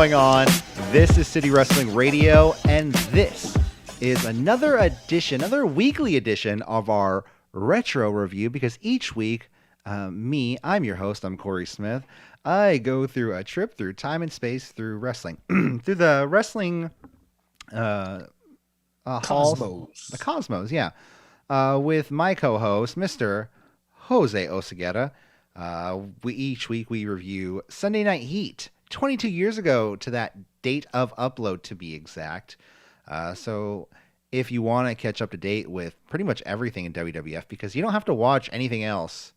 going on? This is City Wrestling Radio, and this is another weekly edition of our retro review, because each week, I'm your host, I'm Corey Smith. I go through a trip through time and space through wrestling, through the wrestling halls, the Cosmos, yeah, with my co-host, Mr. Jose Oseguera. Each week we review Sunday Night Heat, 22 years ago to that date of upload, to be exact. So if you want to catch up to date with pretty much everything in WWF, because you don't have to watch anything else.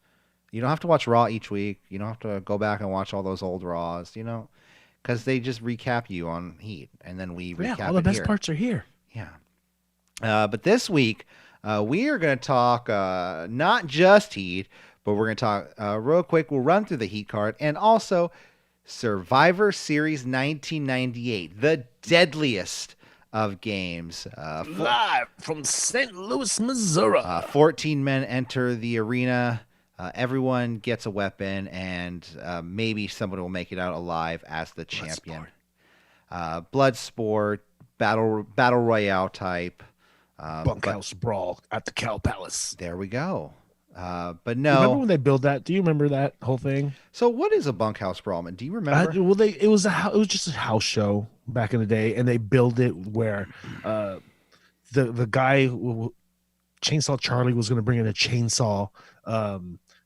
You don't have to watch Raw each week. You don't have to go back and watch all those old Raws, because they just recap you on Heat, and then we recap all the best here. Parts are here. Yeah. But this week, we are going to talk not just Heat, but we're going to talk real quick. We'll run through the Heat card, and also Survivor Series 1998, the deadliest of games. Live from St. Louis, Missouri. 14 men enter the arena. Everyone gets a weapon, and maybe somebody will make it out alive as the champion. Blood sport, battle royale type. Bunkhouse brawl at the Cow Palace. There we go. But no. Remember when they built that? Do you remember that whole thing? So what is a bunkhouse brawl? Do you remember? It was just a house show back in the day, and they built it where the guy, Chainsaw Charlie, was going to bring in a chainsaw.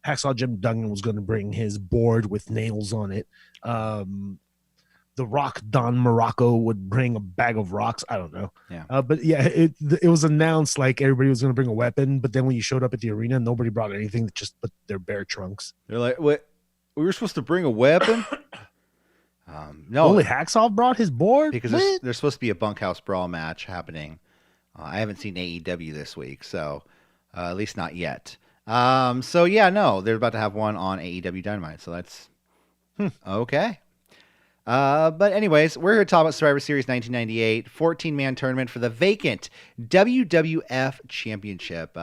Hacksaw Jim Duggan was going to bring his board with nails on it. The Rock Don Morocco would bring a bag of rocks. I don't know. Yeah. But yeah, it was announced like everybody was going to bring a weapon, but then when you showed up at the arena, nobody brought anything, just but their bare trunks. They're like, what? We were supposed to bring a weapon? No. Only Hacksaw brought his board? Because there's supposed to be a bunkhouse brawl match happening. I haven't seen AEW this week, so at least not yet. So yeah, no, they're about to have one on AEW Dynamite, so that's okay. But anyways, we're here to talk about Survivor Series 1998, 14-man tournament for the vacant WWF Championship.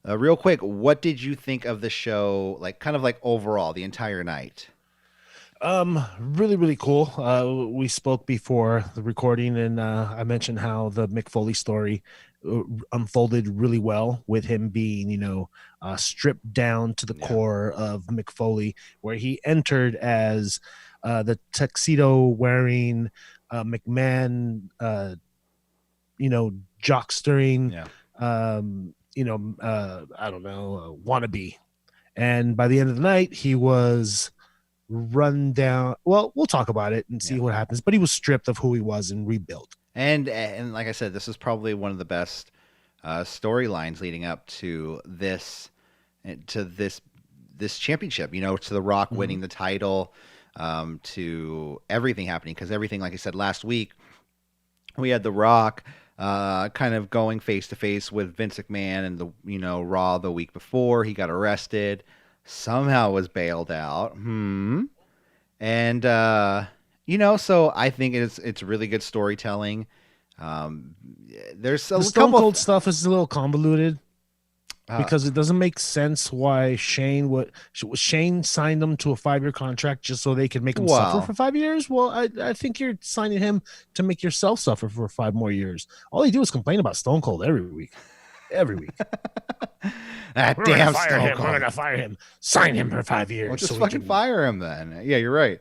Real quick, what did you think of the show, kind of overall, the entire night? Really, really cool. We spoke before the recording, and I mentioned how the Mick Foley story unfolded really well, with him being, stripped down to the core of Mick Foley, where he entered as the tuxedo wearing McMahon, jockstering, I don't know, wannabe. And by the end of the night, he was run down. Well, we'll talk about it and see what happens. But he was stripped of who he was and rebuilt. And like I said, this is probably one of the best storylines leading up to this championship. To The Rock winning the title. To everything happening, because everything, like I said last week, we had The Rock kind of going face to face with Vince McMahon, and the Raw the week before he got arrested, somehow was bailed out, and so I think it's really good storytelling. There's the Stone Cold stuff is a little convoluted. Because it doesn't make sense why Shane signed them to a 5-year contract just so they could make him suffer for 5 years. Well, I think you're signing him to make yourself suffer for 5 more years. All they do is complain about Stone Cold every week. That damn Stone Cold. We're gonna fire him. Sign him for 5 years. Well, just fucking fire him then. Yeah, you're right.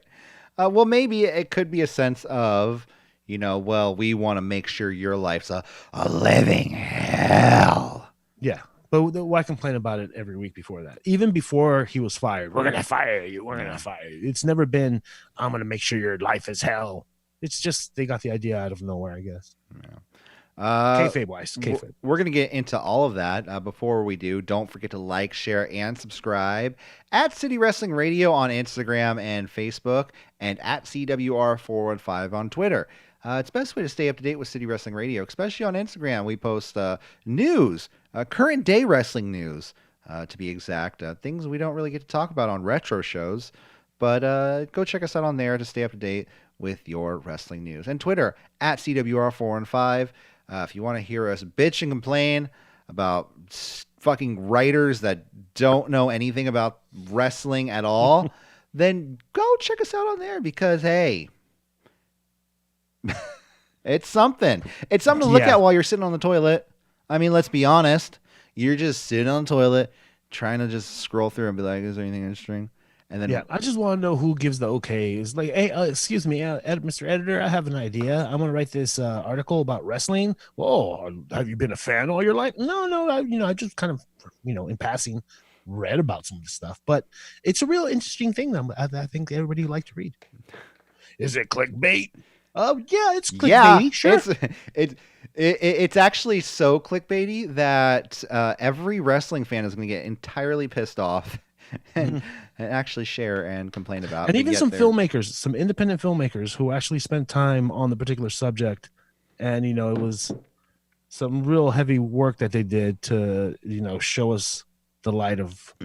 Well, maybe it could be a sense of, we want to make sure your life's a living hell. Yeah. But why complain about it every week before that? Even before he was fired, we're going to fire you. We're going to fire you. It's never been, I'm going to make sure your life is hell. It's just they got the idea out of nowhere, I guess. Yeah. Kayfabe-wise. Kayfabe. We're going to get into all of that. Before we do, don't forget to like, share, and subscribe at City Wrestling Radio on Instagram and Facebook, and at CWR415 on Twitter. It's the best way to stay up to date with City Wrestling Radio, especially on Instagram. We post news, current day wrestling news, to be exact. Things we don't really get to talk about on retro shows. But go check us out on there to stay up to date with your wrestling news. And Twitter, at CWR415. If you want to hear us bitch and complain about fucking writers that don't know anything about wrestling at all, then go check us out on there, because, hey, It's something. It's something to look Yeah. at while you're sitting on the toilet. I mean, let's be honest. You're just sitting on the toilet, trying to just scroll through and be like, "Is there anything interesting?" And Yeah, then, I just want to know who gives the okay. It's like, hey, excuse me, Mr. Editor, I have an idea. I'm gonna write this article about wrestling. Whoa, have you been a fan all your life? No, no, I just kind of, in passing, read about some of the stuff. But it's a real interesting thing that I think everybody would like to read. Is it clickbait? Yeah, it's yeah, clickbaity, sure. it's actually so clickbaity that every wrestling fan is going to get entirely pissed off and, Mhm. and actually share and complain about. And But even yet some they're filmmakers, some independent filmmakers who actually spent time on the particular subject, and it was some real heavy work that they did to show us the light of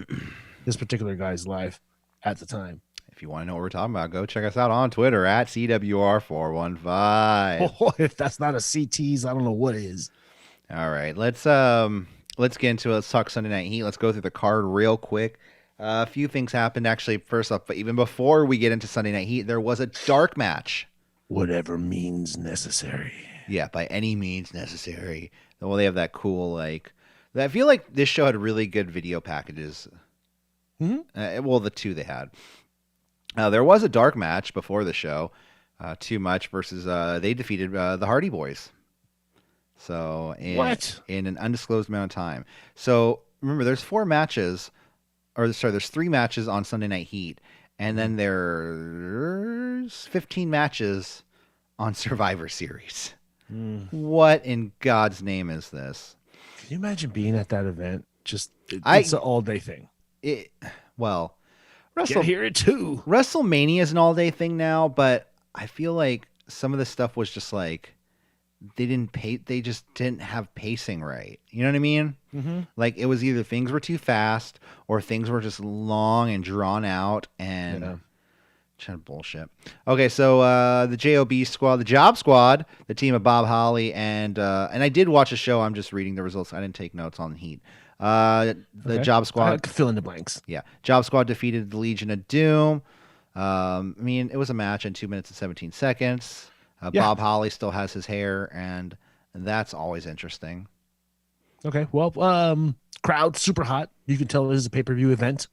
this particular guy's life at the time. If you want to know what we're talking about, go check us out on Twitter at CWR415. Oh, if that's not a CTs, I don't know what is. All right, let's get into it. Let's talk Sunday Night Heat. Let's go through the card real quick. A few things happened actually. First off, but even before we get into Sunday Night Heat, there was a dark match. Whatever means necessary. Yeah, by any means necessary. Well, they have that cool like. I feel like this show had really good video packages. Well, the two they had. There was a dark match before the show. Too Much versus they defeated the Hardy Boys. So in an undisclosed amount of time. So remember, there's 4 matches, there's 3 matches on Sunday Night Heat, and then there's 15 matches on Survivor Series. What in God's name is this? Can you imagine being at that event? It's an all day thing. Get here at 2. WrestleMania is an all day thing now, but I feel like some of the stuff was just like they just didn't have pacing right. You know what I mean? Mm-hmm. Like it was either things were too fast or things were just long and drawn out and kind of bullshit. Okay, so the JOB squad, the Job Squad, the team of Bob Holly and I did watch a show. I'm just reading the results. I didn't take notes on the Heat. The Job Squad, I could fill in the blanks. Yeah, Job Squad defeated the Legion of Doom. I mean, it was a match in 2 minutes and 17 seconds. Bob Holly still has his hair, and that's always interesting. Okay, well, crowd super hot. You can tell this is a pay-per-view event.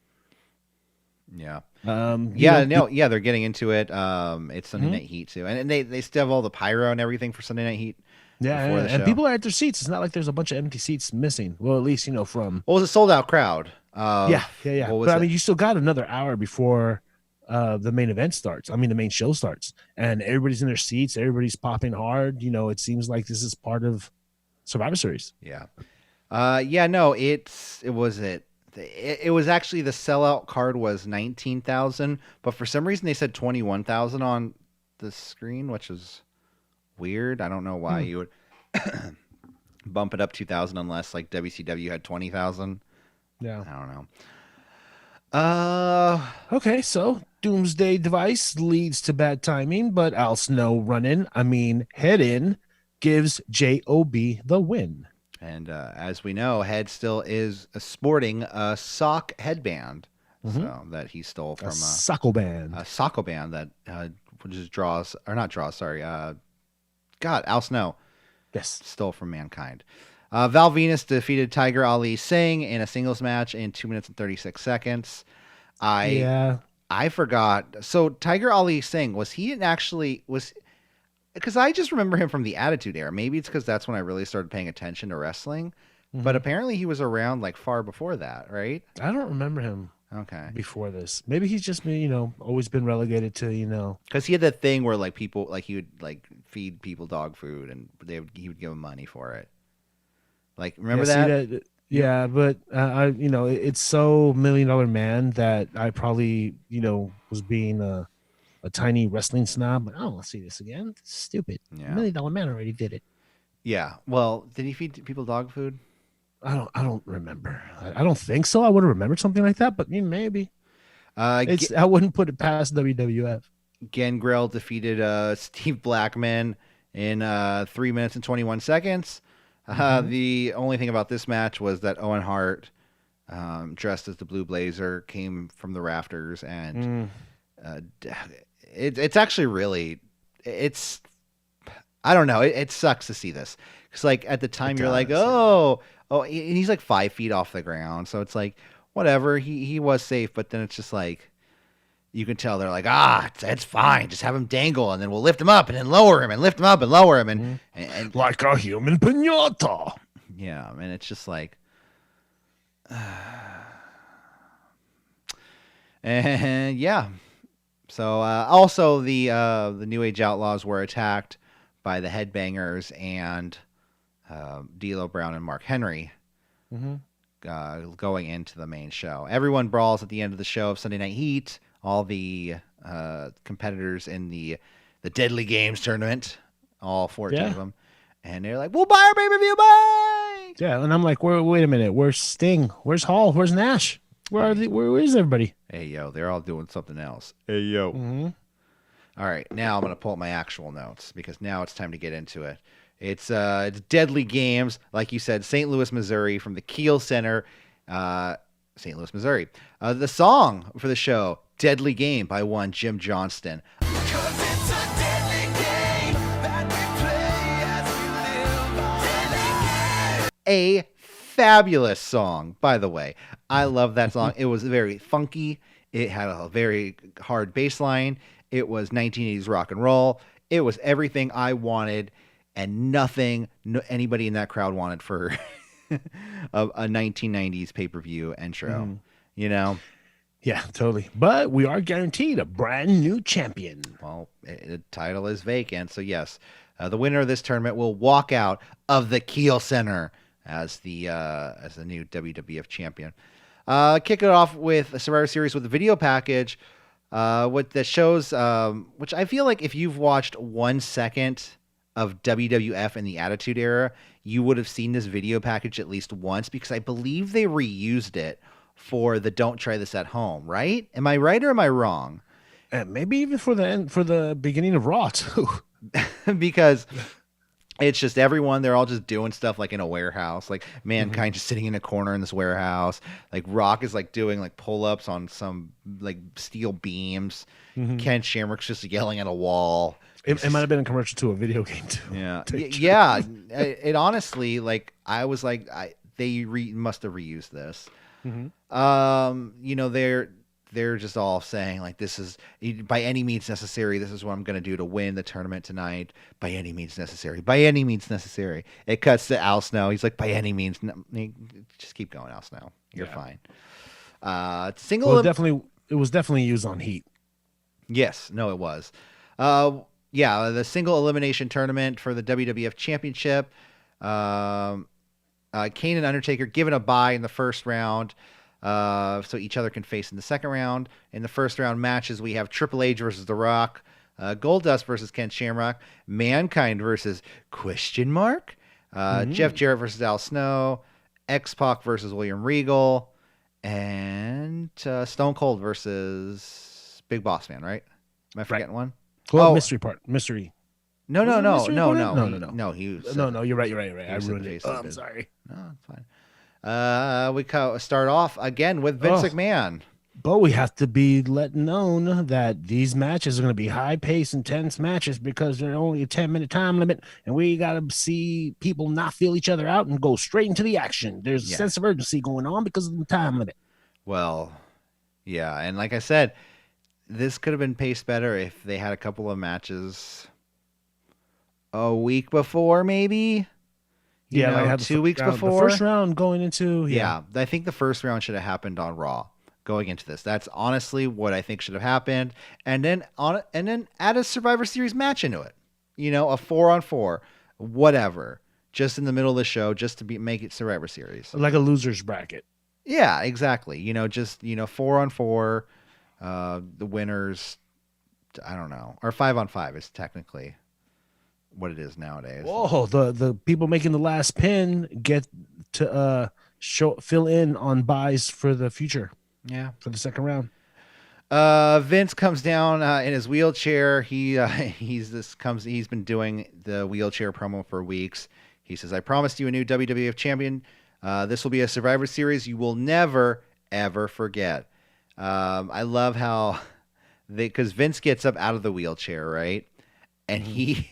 Yeah. Yeah, they're getting into it. It's Sunday Night Heat too, and they still have all the pyro and everything for Sunday Night Heat. Yeah, and people are at their seats. It's not like there's a bunch of empty seats missing. Well, at least from. Well, it was a sold out crowd. Yeah. But I mean, you still got another hour before the main event starts. I mean, the main show starts, and everybody's in their seats. Everybody's popping hard. It seems like this is part of Survivor Series. Yeah. No, it was actually the sellout card was 19,000, but for some reason they said 21,000 on the screen, which is weird. I don't know why you would bump it up 2,000 unless like WCW had 20,000. Yeah. I don't know. Okay, so Doomsday Device leads to bad timing, but Al Snow head in gives JOB the win. And as we know, Head still is sporting a sock headband, so that he stole from a Socko band. A Socko band that just draws, or not draws, sorry. Al Snow. Yes. Stole from Mankind. Val Venus defeated Tiger Ali Singh in a singles match in 2 minutes and 36 seconds. I forgot. So Tiger Ali Singh, because I just remember him from the Attitude Era. Maybe it's because that's when I really started paying attention to wrestling. But apparently he was around like far before that, right? I don't remember him. Okay. Before this, maybe he's just been, always been relegated to, because he had that thing where like people, like he would like feed people dog food and he would give them money for it. Like, remember that? Yeah, but it's so $1 Million Man that I probably, was being a tiny wrestling snob. But I don't want to see this again. It's stupid. Yeah. $1 Million Man already did it. Yeah. Well, did he feed people dog food? I don't remember. I don't think so. I would have remembered something like that, but maybe. I wouldn't put it past WWF. Gangrel defeated Steve Blackman in 3 minutes and 21 seconds. The only thing about this match was that Owen Hart, dressed as the Blue Blazer, came from the rafters, and it's actually really, it's I don't know. It sucks to see this because like at the time you're like, and he's like 5 feet off the ground, so it's like whatever. He was safe, but then it's just like you can tell they're like, it's fine. Just have him dangle, and then we'll lift him up, and then lower him, and lift him up, and lower him, and like a human pinata. Yeah, and it's just like, and yeah. So also the New Age Outlaws were attacked by the Headbangers and D'Lo Brown and Mark Henry. Going into the main show. Everyone brawls at the end of the show of Sunday Night Heat. All the competitors in the Deadly Games tournament, all 14 of them, and they're like, "We'll buy our pay-per-view, bye!" Yeah, and I'm like, wait a minute, where's Sting? Where's Hall? Where's Nash? Where is everybody? Hey yo, they're all doing something else. Hey yo. All right, now I'm gonna pull up my actual notes because now it's time to get into it. It's Deadly Games, like you said, St. Louis, Missouri, from the Kiel Center, St. Louis, Missouri. The song for the show, Deadly Game by one Jim Johnston. A fabulous song, by the way. I love that song. It was very funky. It had a very hard bass line. It was 1980s rock and roll. It was everything I wanted and nothing anybody in that crowd wanted for a 1990s pay-per-view intro, you know? Yeah, totally. But we are guaranteed a brand new champion. Well, the title is vacant, so yes. The winner of this tournament will walk out of the Kiel Center as the new WWF champion. Kick it off with a Survivor Series with a video package, that shows, which I feel like if you've watched 1 second of WWF in the Attitude Era, you would have seen this video package at least once because I believe they reused it for the Don't Try This at Home, right? Am I right or am I wrong? And maybe even for the beginning of Raw too. Because it's just everyone, they're all just doing stuff like in a warehouse, like Mankind just sitting in a corner in this warehouse. Like Rock is like doing like pull-ups on some like steel beams. Ken Shamrock's just yelling at a wall. It might have been a commercial to a video game too. Yeah. Yeah. It honestly, like, I was like, they must have reused this. You know, they're just all saying like, this is by any means necessary. This is what I'm going to do to win the tournament tonight. By any means necessary. By any means necessary. It cuts to Al Snow. He's like, by any means. Just keep going, Al Snow. You're fine. It was definitely used on Heat. Yes. No, it was. Yeah, the single elimination tournament for the WWF Championship. Kane and Undertaker given a bye in the first round, so each other can face in the second round. In the first round matches, we have Triple H versus The Rock, Goldust versus Ken Shamrock, Mankind versus Question Mark, Jeff Jarrett versus Al Snow, X-Pac versus William Regal, and Stone Cold versus Big Boss Man, right? Am I forgetting one? Well, mystery. No. He was, no. You're right. I ruined it. Oh, I'm sorry. No, it's fine. We start off again with Vince McMahon. But we have to be let known that these matches are going to be high-paced, intense matches because they're only a 10-minute time limit, and we got to see people not feel each other out and go straight into the action. There's a sense of urgency going on because of the time limit. Well, yeah, and like I said, this could have been paced better if they had a couple of matches a week before, maybe. You know, like 2 weeks before. The first round going into I think the first round should have happened on Raw. Going into this, that's honestly what I think should have happened, and then add a Survivor Series match into it. You know, a 4-on-4, whatever, just in the middle of the show, just to make it Survivor Series, like a losers bracket. Yeah, exactly. You know, just 4-on-4. The winners, I don't know, or 5-on-5 is technically what it is nowadays. Whoa, the people making the last pin get to fill in on buys for the future. Yeah, for the second round. Vince comes down in his wheelchair. He's been doing the wheelchair promo for weeks. He says, "I promised you a new WWF champion. This will be a Survivor Series you will never ever forget." I love how because Vince gets up out of the wheelchair, right? And he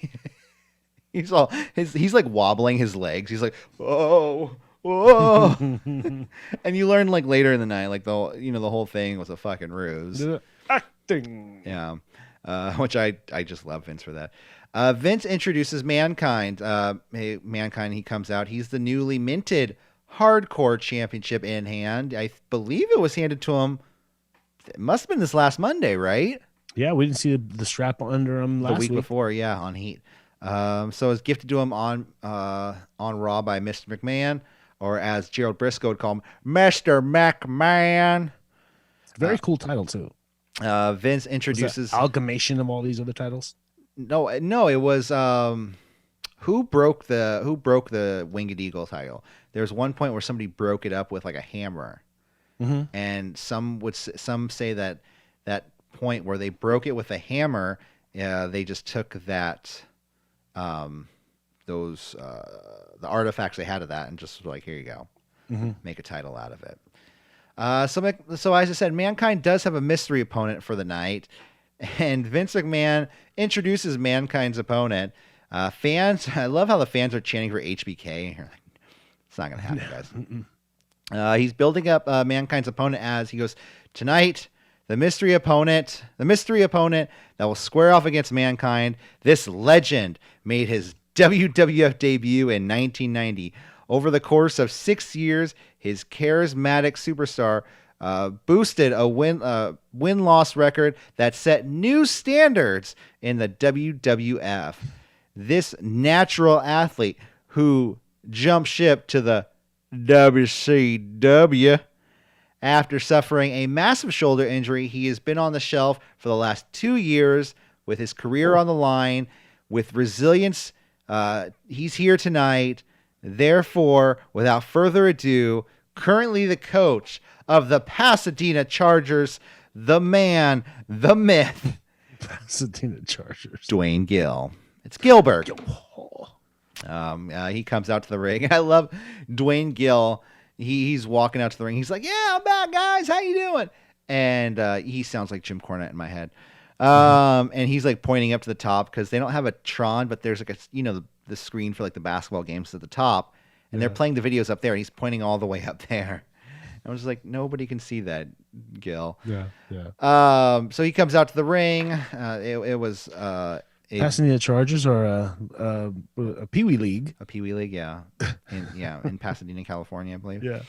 He's like wobbling his legs. He's like, whoa, whoa. And you learn like later in the night, like the whole thing was a fucking ruse. The acting. Yeah. Which I just love Vince for that. Vince introduces Mankind. Mankind, he comes out. He's the newly minted Hardcore Championship in hand. I believe it was handed to him. It must have been this last Monday, right? Yeah, we didn't see the strap under him last the week before, yeah, on Heat. So it's gifted to him on Raw by Mr. McMahon, or as Gerald Briscoe would call him, Mr. McMahon. Very cool title too. Vince introduces amalgamation of all these other titles. No, it was who broke the Winged Eagle title. There was one point where somebody broke it up with like a hammer, and some say that point where they broke it with a hammer, they just took that the artifacts they had of that and just like, here you go, make a title out of it. So as I said, Mankind does have a mystery opponent for the night, and Vince McMahon introduces Mankind's opponent. Fans, I love how the fans are chanting for HBK. You're like, it's not going to happen, guys. He's building up Mankind's opponent as he goes, tonight, the mystery opponent that will square off against Mankind. This legend made his WWF debut in 1990. Over the course of 6 years, his charismatic superstar boosted a win-loss record that set new standards in the WWF. This natural athlete who jumped ship to the WCW after suffering a massive shoulder injury, he has been on the shelf for the last 2 years with his career on the line. With resilience, he's here tonight. Therefore, without further ado, currently the coach of the Pasadena Chargers, the man, the myth, Pasadena Chargers, Dwayne Gill. It's Gilbert. He comes out to the ring. I love Dwayne Gill. He's walking out to the ring. He's like, "Yeah, I'm back, guys. How you doing?" And he sounds like Jim Cornette in my head. And he's like pointing up to the top because they don't have a Tron, but there's like the screen for like the basketball games at the top, and they're playing the videos up there, and he's pointing all the way up there. I was like, nobody can see that, Gil. Yeah. So he comes out to the ring. It was Pasadena Chargers are a Pee Wee League. A Pee Wee League, yeah. In Pasadena, California, I believe. Yeah.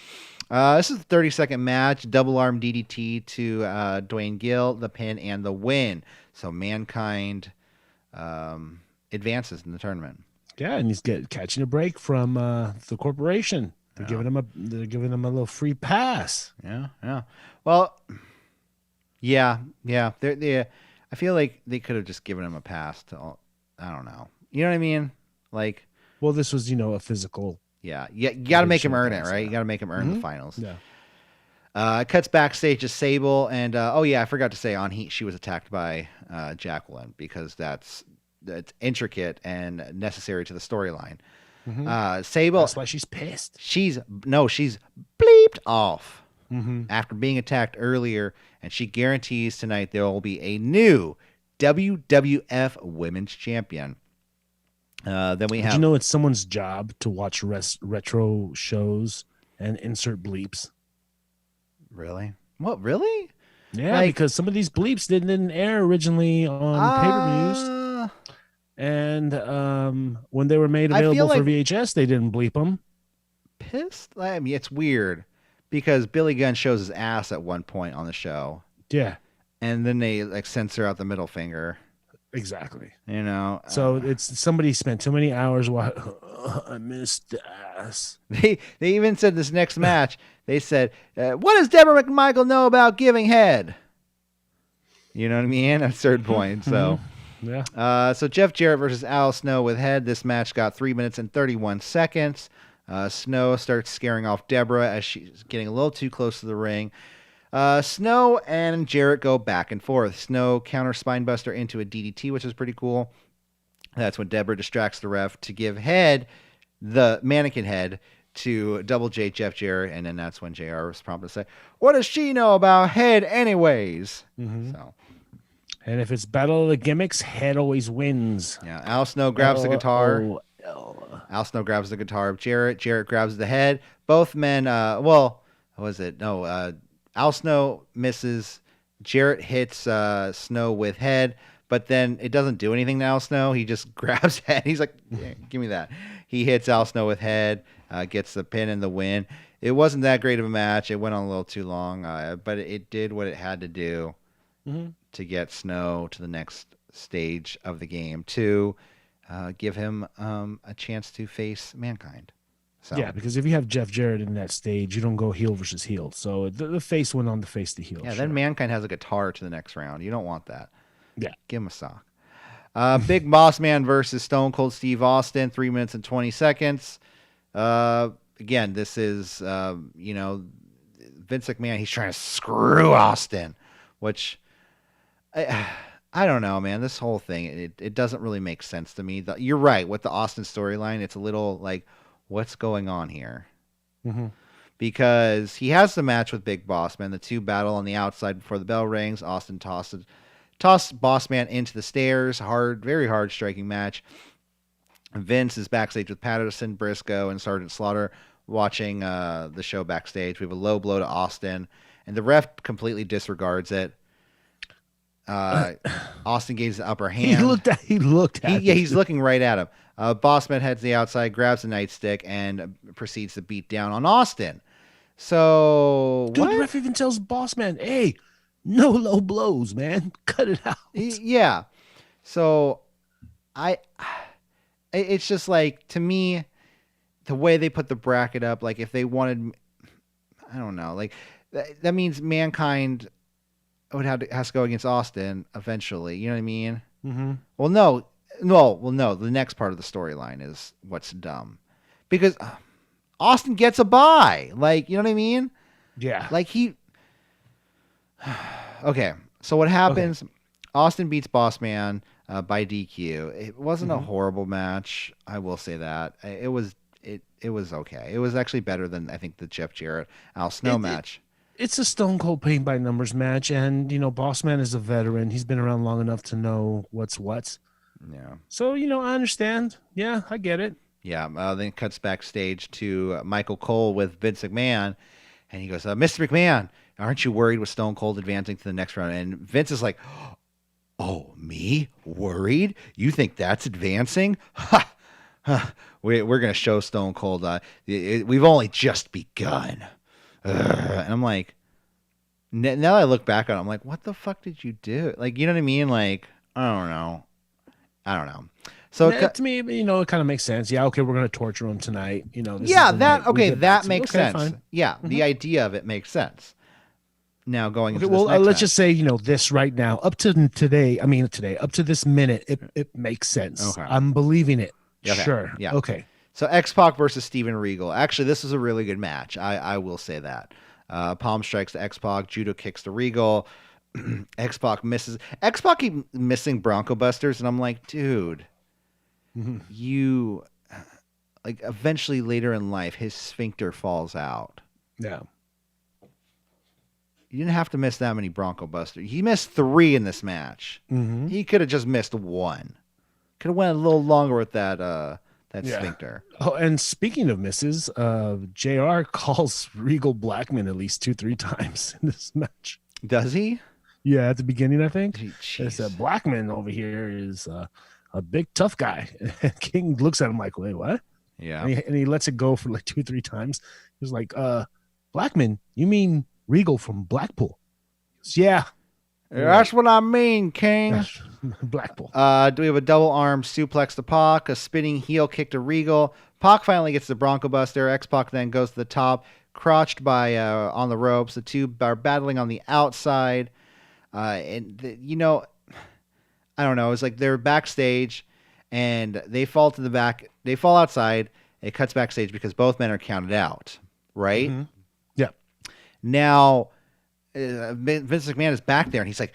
This is the 30-second match. Double arm DDT to Dwayne Gill, the pin and the win. So Mankind advances in the tournament. Yeah, and he's catching a break from the corporation. They're giving him a little free pass. Yeah. Well, yeah. I feel like they could have just given him a pass to, I don't know. You know what I mean? Like, well, this was, a physical. Yeah. You got to make him earn it, right? You got to make him earn the finals. Yeah. It cuts backstage to Sable, and I forgot to say on Heat she was attacked by Jacqueline because that's intricate and necessary to the storyline. Sable. That's why she's pissed. She's bleeped off after being attacked earlier, and she guarantees tonight there will be a new WWF Women's Champion. Then we have. Did you know it's someone's job to watch retro shows and insert bleeps? Really? What? Really? Yeah, because some of these bleeps didn't air originally on pay-per-views. And when they were made available for VHS, they didn't bleep them. Pissed? I mean, it's weird because Billy Gunn shows his ass at one point on the show. Yeah. And then they like censor out the middle finger. Exactly. So it's somebody spent too many hours I missed the ass. They even said this next match, they said, what does Deborah McMichael know about giving head? You know what I mean? At a certain point. So yeah. So Jeff Jarrett versus Al Snow with head. This match got 3 minutes and 31 seconds. Snow starts scaring off Deborah as she's getting a little too close to the ring. Snow and Jarrett go back and forth. Snow counter spinebuster into a DDT, which is pretty cool. That's when Deborah distracts the ref to give head, the mannequin head, to Double J Jeff Jarrett, and then that's when JR was prompted to say, "What does she know about head anyways?" So And if it's Battle of the Gimmicks, head always wins. Yeah, Al Snow grabs the guitar. LOL. Al Snow grabs the guitar of Jarrett. Jarrett grabs the head. Both men, what was it? No, Al Snow misses. Jarrett hits Snow with head, but then it doesn't do anything to Al Snow. He just grabs head. He's like, yeah, give me that. He hits Al Snow with head, gets the pin and the win. It wasn't that great of a match. It went on a little too long, but it did what it had to do to get Snow to the next stage of the game to give him a chance to face Mankind. So. Yeah, because if you have Jeff Jarrett in that stage, you don't go heel versus heel. So the face went on the face to heel. Yeah, then Mankind has a guitar to the next round. You don't want that. Yeah. Give him a sock. Big Boss Man versus Stone Cold Steve Austin, 3 minutes and 20 seconds. Again, this is, Vince McMahon, he's trying to screw Austin, which I don't know, man. This whole thing, it doesn't really make sense to me. You're right. With the Austin storyline, it's a little like, what's going on here? Because he has the match with Big Boss Man. The two battle on the outside before the bell rings. Austin tossed Boss Man into the stairs. Very hard striking match. Vince is backstage with Patterson, Briscoe, and Sergeant Slaughter watching the show backstage. We have a low blow to Austin, and the ref completely disregards it. Austin gains the upper hand. He looked at Yeah, he's looking right at him. Bossman heads to the outside, grabs the nightstick, and proceeds to beat down on Austin. So, dude, the ref even tells Bossman, "Hey, no low blows, man. Cut it out." Yeah. So, it's just like, to me, the way they put the bracket up, like if they wanted, I don't know, like that means Mankind has to go against Austin eventually. You know what I mean? Mm-hmm. Well, no. The next part of the storyline is what's dumb, because Austin gets a bye. Like, you know what I mean? Yeah. Like Okay. So what happens? Okay. Austin beats Boss Man by DQ. It wasn't a horrible match. I will say that it was okay. It was actually better than I think the Jeff Jarrett Al Snow match. It's a Stone Cold paint by numbers match, and Boss Man is a veteran. He's been around long enough to know what's what. Yeah. So I understand. Yeah, I get it. Yeah. Then it cuts backstage to Michael Cole with Vince McMahon, and he goes, "Mr. McMahon, aren't you worried with Stone Cold advancing to the next round?" And Vince is like, "Oh, me worried? You think that's advancing? Ha! We're gonna show Stone Cold. We've only just begun." And I'm like, now that I look back on it, I'm like, what the fuck did you do? Like, you know what I mean? Like, I don't know. So to me, it kind of makes sense. Yeah, okay, we're gonna torture him tonight. That makes sense. Fine. Yeah, the idea of it makes sense. Now going into this next let's just say, this right now, up to today, up to this minute, it makes sense. Okay. I'm believing it. Okay. Sure. Yeah. Okay. So X-Pac versus Steven Regal. Actually, this is a really good match. I will say that. Palm strikes to X-Pac. Judo kicks to Regal. X-Pac misses. X-Pac keep missing Bronco Busters, and I'm like, dude, you, like, eventually later in life, his sphincter falls out. Yeah. You didn't have to miss that many Bronco Busters. He missed 3 in this match. He could have just missed 1. Could have went a little longer with that sphincter. Oh, and speaking of misses, JR calls Regal Blackman at least 2-3 times in this match. Does he? Yeah, at the beginning, I think. He said Blackman over here is a big tough guy. And King looks at him like, wait, what? Yeah. And he lets it go for like 2-3 times. He was like, Blackman, you mean Regal from Blackpool? Goes, yeah. That's what I mean, King. Blackpool. Do we have a double arm suplex to Pac, a spinning heel kick to Regal? Pac finally gets the Bronco Buster. X-Pac then goes to the top, crotched by on the ropes. The two are battling on the outside. I don't know. It's like they're backstage, and they fall to the back. They fall outside. It cuts backstage because both men are counted out. Right? Yeah. Now, Vince McMahon is back there, and he's like,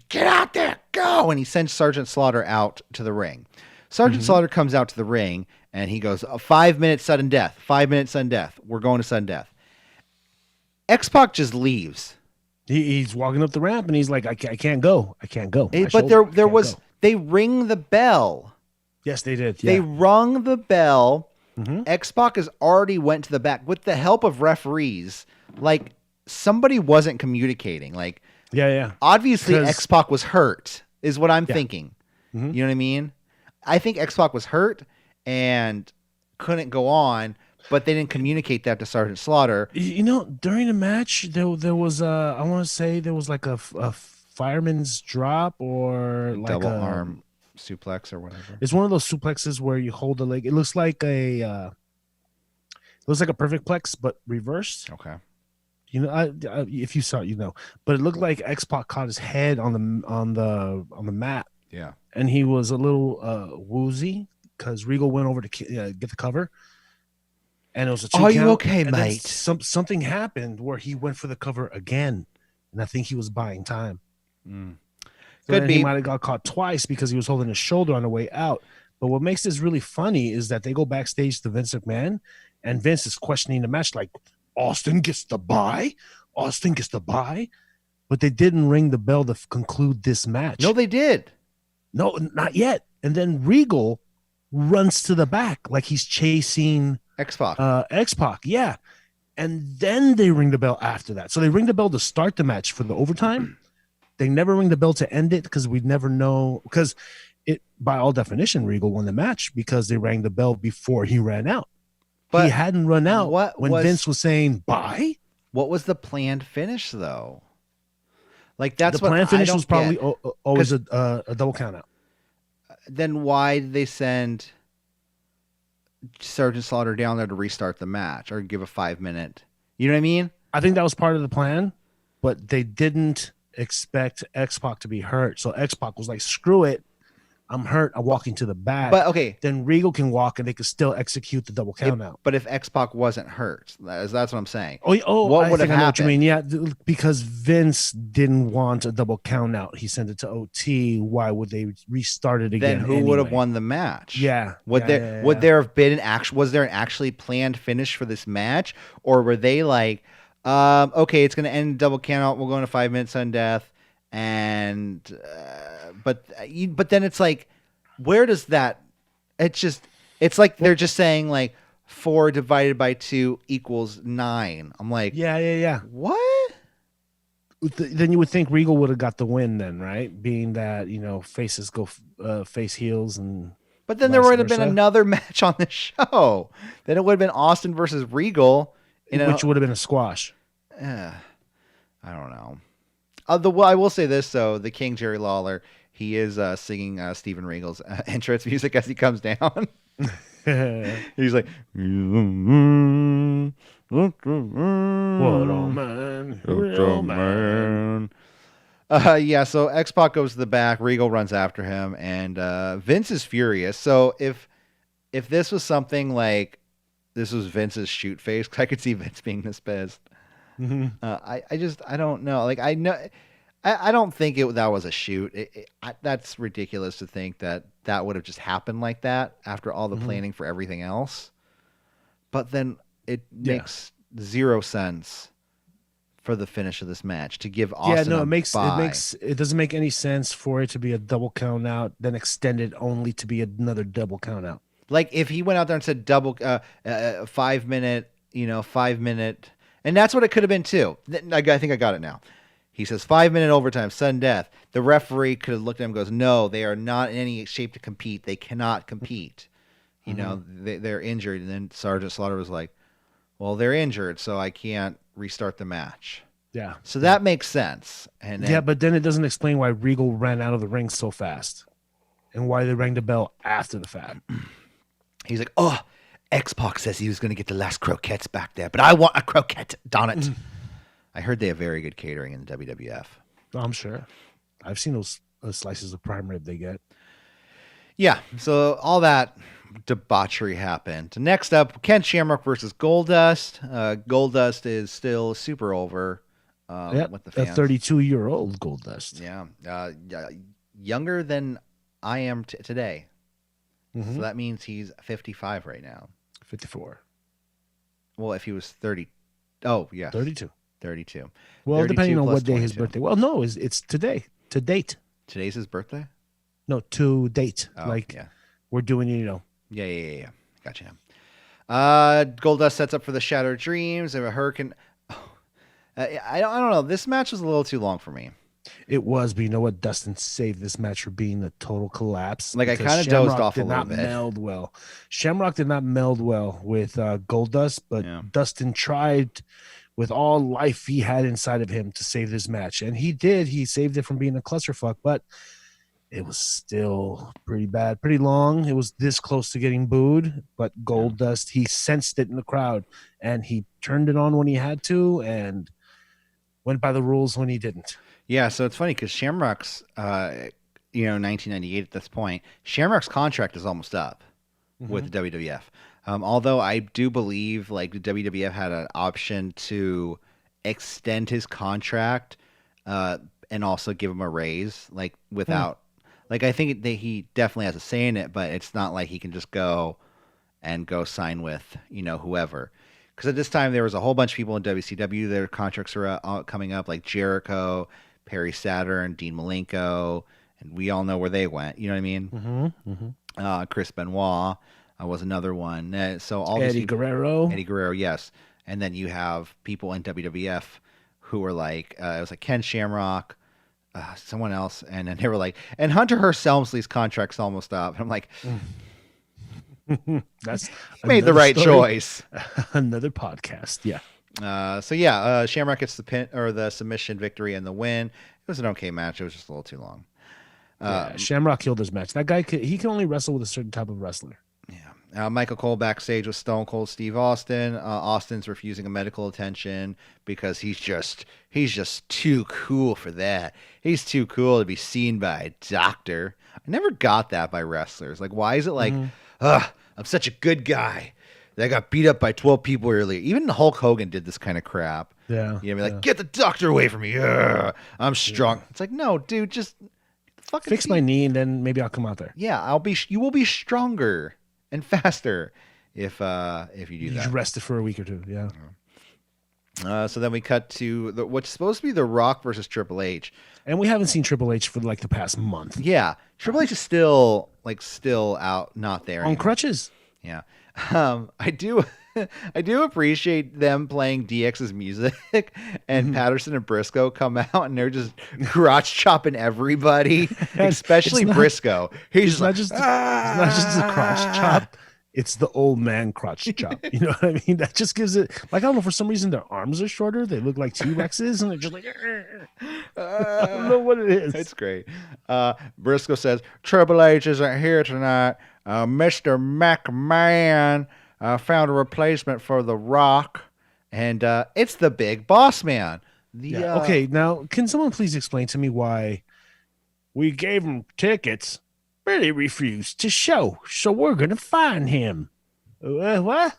"Get out there, go!" And he sends Sergeant Slaughter out to the ring. Sergeant Slaughter comes out to the ring, and he goes, 5 minutes sudden death. 5 minutes sudden death. We're going to sudden death. X-Pac just leaves. He's walking up the ramp and he's like, I can't go. I can't go. My But shoulder, I there can't was, go. they ring the bell. Yes, they did. They Yeah. rung the bell. Mm-hmm. X-Pac has already went to the back with the help of referees. Like, somebody wasn't communicating. Like, Yeah, yeah. obviously Because X-Pac was hurt, is what I'm yeah. thinking. Mm-hmm. You know what I mean? I think X-Pac was hurt and couldn't go on, but they didn't communicate that to Sergeant Slaughter. During the match, there was I want to say there was like a fireman's drop or like Double arm suplex or whatever. it's one of those suplexes where you hold the leg. It looks like a perfect plex but reversed. Okay. If you saw it, but it looked like X-Pac caught his head on the mat. Yeah. And he was a little woozy because Regal went over to get the cover, and it was a 2 Are count. you okay, and then mate? Something happened where he went for the cover again, and I think he was buying time. So Could then be. he might have got caught twice because he was holding his shoulder on the way out. But what makes this really funny is that they go backstage to Vince McMahon, and Vince is questioning the match like, Austin gets the bye? Austin gets the bye? But they didn't ring the bell to conclude this match. No, they did. No, not yet. And then Regal runs to the back like he's chasing X-Pac. X-Pac. Yeah. And then they ring the bell after that. So they ring the bell to start the match for the overtime. They never ring the bell to end it because we'd never know. Because it, by all definition, Regal won the match because they rang the bell before he ran out. But he hadn't run out when Vince was saying bye. What was the planned finish, though? Like, that's the planned finish was probably get. Always a double count out. Then why did they send Sergeant Slaughter down there to restart the match or give a 5-minute? You know what I mean? I think that was part of the plan, but they didn't expect X-Pac to be hurt. So X-Pac was like, screw it. I'm hurt. I'm walking to the back. But okay. Then Regal can walk and they could still execute the double count out. But if X-Pac wasn't hurt, that's what I'm saying. What would have happened? I know what you mean. Yeah, because Vince didn't want a double count out. He sent it to OT. Why would they restart it again? Then who would have won the match? Yeah. Would there have been was there an actually planned finish for this match? Or were they like, okay, it's going to end double count out. We'll go into 5 minutes on death. And, but then it's like, where does that, it's like they're just saying like 4 divided by 2 equals 9. I'm like, yeah. What? Then you would think Regal would have got the win then, right? Being that, faces go face heels and. But then there would have been another match on the show. Then it would have been Austin versus Regal. Which would have been a squash. I don't know. I will say this, though. The King, Jerry Lawler, he is singing Steven Regal's entrance music as he comes down. He's like, what a man. Real man. Yeah, so X-Pac goes to the back. Regal runs after him, and Vince is furious. So if this was something like this was Vince's shoot face, I could see Vince being this pissed. Mm-hmm. I don't know. Like, I know, I don't think that was a shoot. That's ridiculous to think that would have just happened like that after all the planning for everything else. But then it makes zero sense for the finish of this match to give Austin it doesn't make any sense for it to be a double count out, then extended only to be another double count out. Like if he went out there and said double 5 minute, 5 minute. And that's what it could have been too. I think I got it now. He says 5 minute overtime, sudden death. The referee could have looked at him and goes, no, they are not in any shape to compete. They cannot compete. They're injured. And then Sergeant Slaughter was like, well, they're injured, so I can't restart the match. Yeah. So that makes sense. And then, but then it doesn't explain why Regal ran out of the ring so fast and why they rang the bell after the fact. He's like, oh, X-Pac says he was going to get the last croquettes back there, but I want a croquette, darn it. I heard they have very good catering in the WWF. Oh, I'm sure. I've seen those slices of prime rib they get. Yeah, so all that debauchery happened. Next up, Ken Shamrock versus Goldust. Goldust is still super over with the fans. A 32-year-old Goldust. Yeah, younger than I am today. Mm-hmm. So that means he's 55 right now. 54. Well, if he was 30. Oh, yeah. 32. 32. Well, 32 depending on plus what day his 22. birthday. Well, no, it's today. To date. Today's his birthday? No, to date. Oh, like yeah. we're doing, Yeah. Gotcha. Goldust sets up for the Shattered Dreams and a Hurricane. I don't know. This match was a little too long for me. It was, but you know what? Dustin saved this match for being a total collapse. Like, I because kind of dozed Shamrock off a did little not bit. meld well. Shamrock did not meld well with Goldust, but Yeah. Dustin tried with all life he had inside of him to save this match, and he did. He saved it from being a clusterfuck, but it was still pretty bad, pretty long. It was this close to getting booed, but Goldust, he sensed it in the crowd, and he turned it on when he had to, and went by the rules when he didn't. Yeah, so it's funny because Shamrock's, 1998 at this point, Shamrock's contract is almost up with the WWF. Although I do believe like the WWF had an option to extend his contract and also give him a raise, like without, like I think he definitely has a say in it, but it's not like he can just go sign with whoever. Because at this time there was a whole bunch of people in WCW. Their contracts are coming up, like Jericho, Perry Saturn, Dean Malenko, and we all know where they went. You know what I mean? Chris Benoit was another one. So all Eddie these people, Guerrero. Eddie Guerrero, yes. And then you have people in WWF who were like, it was like Ken Shamrock, someone else, and then they were like, and Hunter Hearst Helmsley's contract's almost up. And I'm like, That's made the right choice. Another podcast, yeah. Shamrock gets the pin or the submission victory and the win. It was an okay match. It was just a little too long. Shamrock killed his match. That guy he can only wrestle with a certain type of wrestler. Yeah. Michael Cole backstage with Stone Cold Steve Austin. Austin's refusing a medical attention because he's just too cool for that. He's too cool to be seen by a doctor. I never got that by wrestlers. Like, why is it like, I'm such a good guy that I got beat up by 12 people earlier. Even Hulk Hogan did this kind of crap. Yeah. Get the doctor away from me. I'm strong. Yeah. It's like, no, dude, just fucking fix my knee and then maybe I'll come out there. Yeah, you will be stronger and faster if you do you that. Just rest it for a week or two. Yeah. So then we cut to what's supposed to be The Rock versus Triple H. And we haven't seen Triple H for like the past month. Yeah. Triple H is still out, not there. On crutches. Yeah. I do appreciate them playing DX's music and Patterson and Briscoe come out and they're just crotch chopping everybody, especially Briscoe. He's not just a crotch chop. It's the old man crotch chop. You know what I mean? That just gives it, like, I don't know, for some reason their arms are shorter. They look like T-Rexes and they're just like, I don't know what it is. It's great. Briscoe says, Triple H isn't here tonight. Mr. McMahon found a replacement for The Rock, and it's the Big Boss Man. Okay, now, can someone please explain to me why we gave him tickets, but he refused to show, so we're going to fine him? What?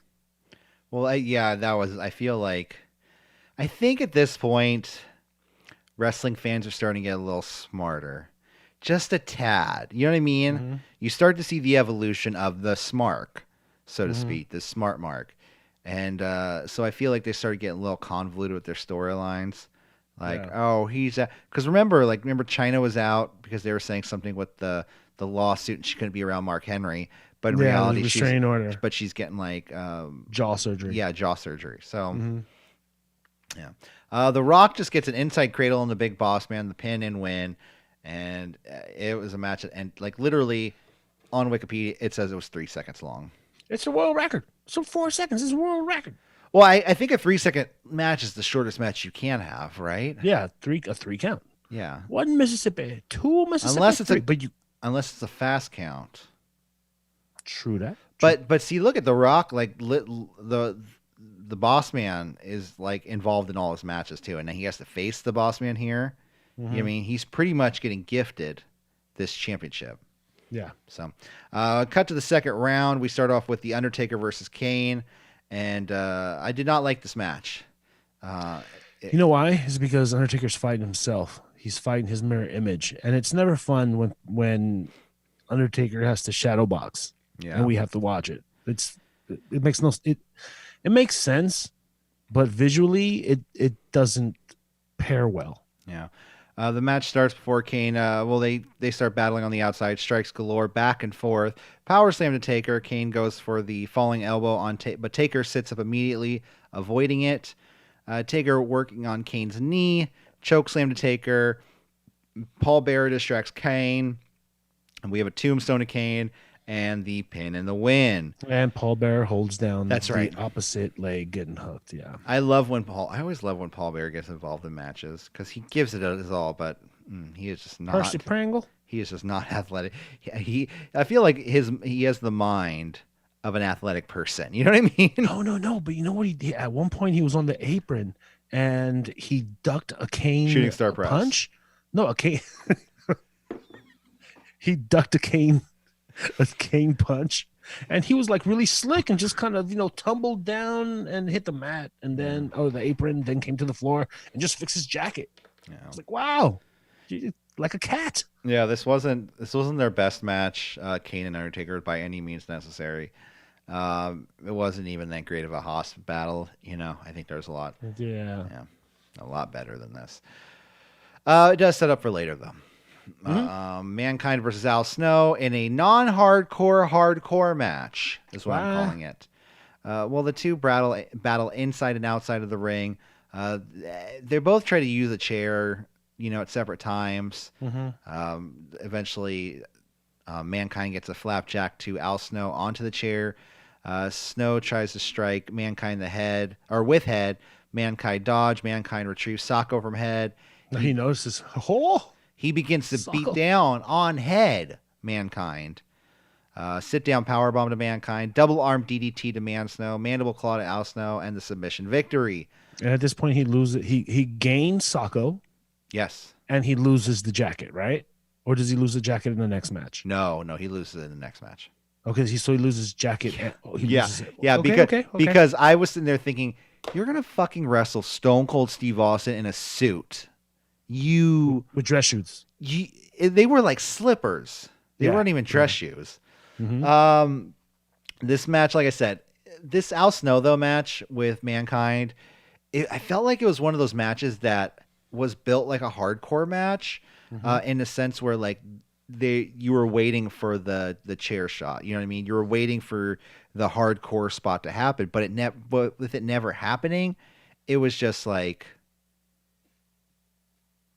Well, I feel like, I think at this point, wrestling fans are starting to get a little smarter. Just a tad. You know what I mean? Mm-hmm. You start to see the evolution of the smark, so to speak, the smart mark. And so I feel like they started getting a little convoluted with their storylines. Like, he's... Because remember Chyna was out because they were saying something with the lawsuit and she couldn't be around Mark Henry. But in reality, she's getting like... jaw surgery. Yeah, jaw surgery. So, The Rock just gets an inside cradle on the Big Boss Man, the pin and win. And it was a match and like literally on Wikipedia it says it was 3 seconds long. It's a world record. So 4 seconds is a world record. Well, I think a 3-second match is the shortest match you can have, right? Yeah, a three count. Yeah. 1 Mississippi, 2 Mississippi, unless it's a fast count. True that. But see, look at The Rock, like the Boss Man is like involved in all his matches too, and then he has to face the Boss Man here. You know what I mean? He's pretty much getting gifted this championship. Yeah. So, cut to the second round. We start off with The Undertaker versus Kane, and I did not like this match. You know why? It's because Undertaker's fighting himself. He's fighting his mirror image, and it's never fun when Undertaker has to shadow box, and we have to watch it. It makes sense, but visually it doesn't pair well. Yeah. The match starts before Kane. They start battling on the outside. Strikes galore, back and forth. Power slam to Taker. Kane goes for the falling elbow on but Taker sits up immediately, avoiding it. Taker working on Kane's knee. Choke slam to Taker. Paul Bearer distracts Kane. And we have a tombstone to Kane and the pin and the win. And Paul Bearer holds down That's the right. opposite leg getting hooked. Yeah. I always love when Paul Bearer gets involved in matches because he gives it his all, but he is just not. Percy Prangle? He is just not athletic. I feel like he has the mind of an athletic person. You know what I mean? No. But you know what he did? At one point, he was on the apron and he ducked a Kane Shooting star press. punch. No, a Kane. He ducked a Kane punch, and he was like really slick and just kind of tumbled down and hit the mat, and then the apron, then came to the floor and just fixed his jacket. Yeah. I was like, wow, like a cat. Yeah, this wasn't their best match, Kane and Undertaker, by any means necessary. It wasn't even that great of a hoss battle. I think there's a lot. Yeah, a lot better than this. It does set up for later though. Mankind versus Al Snow in a non-hardcore match is what I'm calling it. The two battle inside and outside of the ring. They both try to use a chair, at separate times. Eventually, Mankind gets a flapjack to Al Snow onto the chair. Snow tries to strike Mankind with head. Mankind dodge. Mankind retrieves Socko from head. He notices. He begins to beat down on head Mankind. Sit down powerbomb to Mankind. Double arm DDT to Man Snow. Mandible claw to Al Snow, and the submission victory. And at this point, he loses. He gains Socko. Yes. And he loses the jacket, right? Or does he lose the jacket in the next match? No, he loses it in the next match. Okay, so he loses jacket. Because I was sitting there thinking, you're gonna fucking wrestle Stone Cold Steve Austin in a suit. With dress shoes. They were like slippers. They weren't even dress shoes. Mm-hmm. This match, like I said, this Al Snow though match with Mankind, I felt like it was one of those matches that was built like a hardcore match, in the sense where like you were waiting for the chair shot. You know what I mean? You were waiting for the hardcore spot to happen, but with it never happening, it was just like,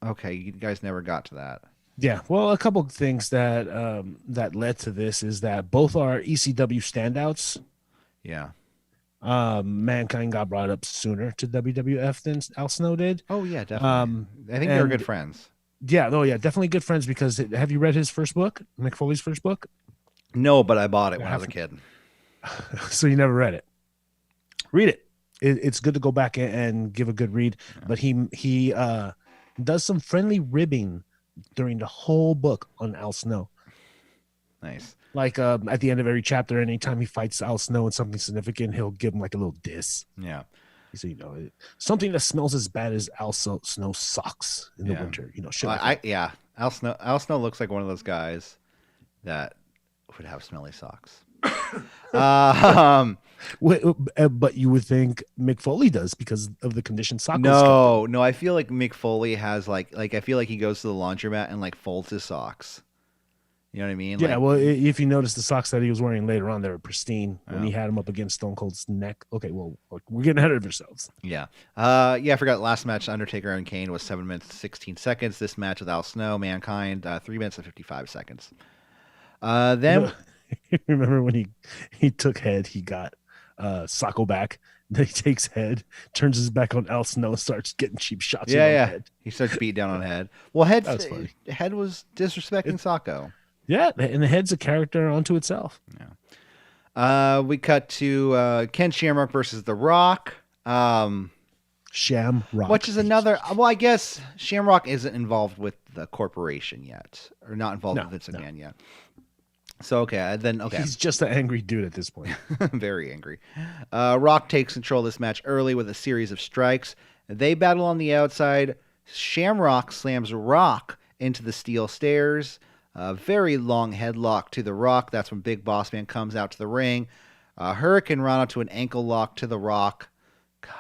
okay, you guys never got to that. Yeah, well, a couple of things that that led to this is that both are ECW standouts. Yeah. Mankind got brought up sooner to WWF than Al Snow did. Oh yeah, definitely. I think they were good friends. Yeah, definitely good friends. Because have you read his first book, Mick Foley's first book? No, but I bought it when I was a kid. So you never read it? Read it. It's good to go back and give a good read. Yeah. But he does some friendly ribbing during the whole book on Al Snow. Nice. Like at the end of every chapter, anytime he fights Al Snow and something significant, he'll give him like a little diss. Yeah. So something that smells as bad as Al Snow socks in the winter. Shit. Al Snow looks like one of those guys that would have smelly socks. But you would think Mick Foley does because of the condition socks. No, I feel like Mick Foley has like I feel like he goes to the laundromat and like folds his socks. You know what I mean? Yeah, well, if you notice the socks that he was wearing later on, they were pristine when he had him up against Stone Cold's neck. Okay, well, we're getting ahead of ourselves. Yeah. I forgot last match, Undertaker and Kane was 7 minutes, 16 seconds. This match with Al Snow, Mankind, 3 minutes and 55 seconds. Then... Remember when he took head, he got Socko back. Then he takes head, turns his back on Al Snow, and starts getting cheap shots. Head. He starts beating down on Head. Well, Head was disrespecting Socko. Yeah, and the Head's a character unto itself. Yeah. We cut to Ken Shamrock versus The Rock. Shamrock. Which is another... Well, I guess Shamrock isn't involved with the corporation yet. Or not involved with Vince McMahon yet. So, okay. He's just an angry dude at this point. Very angry. Rock takes control of this match early with a series of strikes. They battle on the outside. Shamrock slams Rock into the steel stairs. Very long headlock to the Rock. That's when Big Boss Man comes out to the ring. Hurricane Rana to an ankle lock to the Rock. God.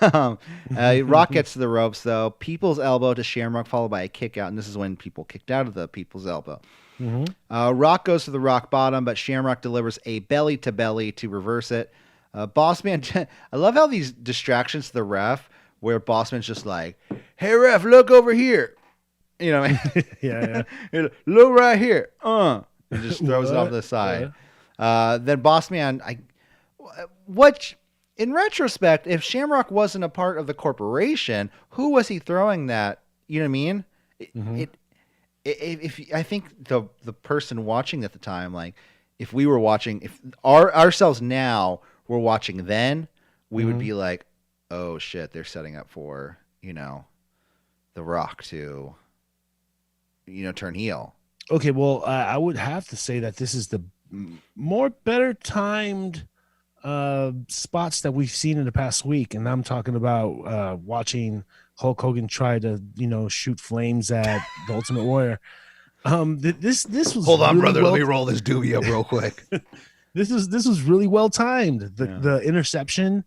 Rock gets to the ropes though. People's elbow to Shamrock, followed by a kick out, and this is when people kicked out of the People's elbow. Rock goes to the rock bottom, but Shamrock delivers a belly to belly to reverse it. Bossman, I love how these distractions to the ref, where Bossman's just like, "Hey ref, look over here," you know, Yeah. look right here, and just throws it off to the side. Then Bossman, what? In retrospect, if Shamrock wasn't a part of the corporation, who was he throwing that? You know what I mean? If I think the person watching at the time, like if we were watching, if ourselves now were watching then, we would be like, oh shit, they're setting up for, The Rock to, turn heel. Okay, well, I would have to say that this is the more better timed spots that we've seen in the past week, and I'm talking about watching Hulk Hogan try to shoot flames at the Ultimate Warrior. This was hold on, really brother. Let me roll this doobie up real quick. This was really well timed. The interception,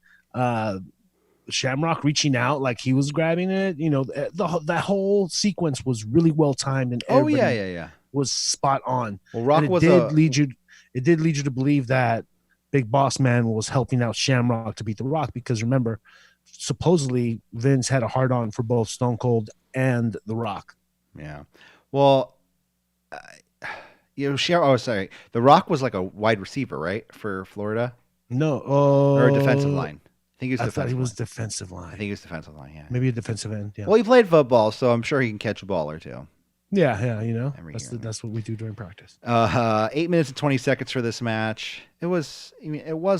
Shamrock reaching out like he was grabbing it. That whole sequence was really well timed, and yeah, was spot on. Well, Rock it did lead you to believe that Big Boss Man was helping out Shamrock to beat The Rock, because remember, supposedly Vince had a hard on for both Stone Cold and The Rock. Yeah. Well, sorry. The Rock was like a wide receiver, right, for Florida? No, or a defensive line. I think he was I thought he was line. defensive line. I think he was defensive line. Yeah. Maybe a defensive end. Yeah. Well, he played football, so I'm sure he can catch a ball or two. Yeah. That's what we do during practice. 8 minutes and 20 seconds for this match. It was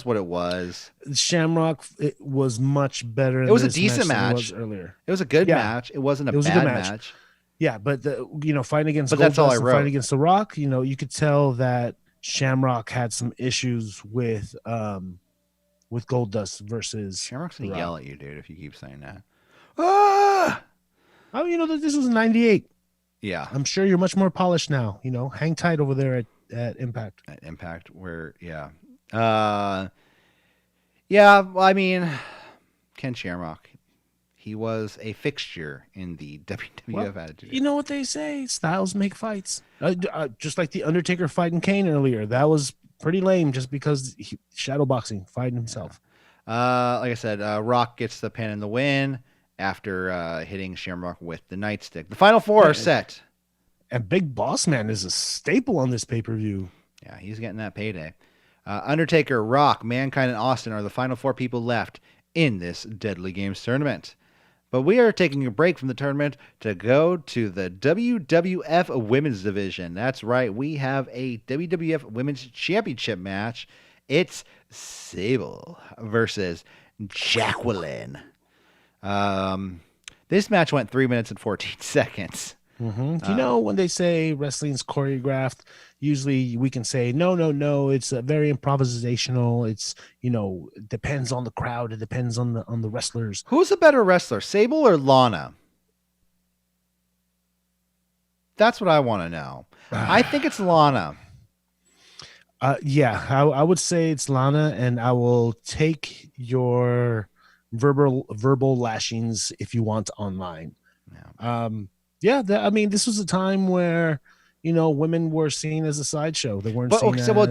what it was. Shamrock, it was much better. It was a decent match. Than it was earlier. It was a good match. It wasn't a bad match. Yeah, but fighting against Goldust, that's all I wrote. Fighting against The Rock, you could tell that Shamrock had some issues with Goldust versus Shamrock's gonna yell at you, dude, if you keep saying that. Ah! Oh, this was 98. Yeah. I'm sure you're much more polished now. Hang tight over there at Impact. At Impact, where, yeah. Yeah, well, I mean, Ken Shamrock, he was a fixture in the WWF Attitude. You know what they say, styles make fights. Just like the Undertaker fighting Kane earlier. That was pretty lame just because shadowboxing, fighting himself. Yeah. Like I said, Rock gets the pin and the win after hitting Shamrock with the nightstick. The final four are set. And Big Boss Man is a staple on this pay-per-view. Yeah, he's getting that payday. Undertaker, Rock, Mankind, and Austin are the final four people left in this Deadly Games tournament. But we are taking a break from the tournament to go to the WWF Women's Division. That's right, we have a WWF Women's Championship match. It's Sable versus Jacqueline. This match went 3 minutes and 14 seconds. Mm-hmm. When they say wrestling's choreographed, usually we can say, no, it's very improvisational. It's, it depends on the crowd. It depends on the wrestlers. Who's a better wrestler, Sable or Lana? That's what I want to know. I think it's Lana. Yeah, I would say it's Lana, and I will take your verbal lashings if you want online. Yeah. This was a time where women were seen as a sideshow. They weren't.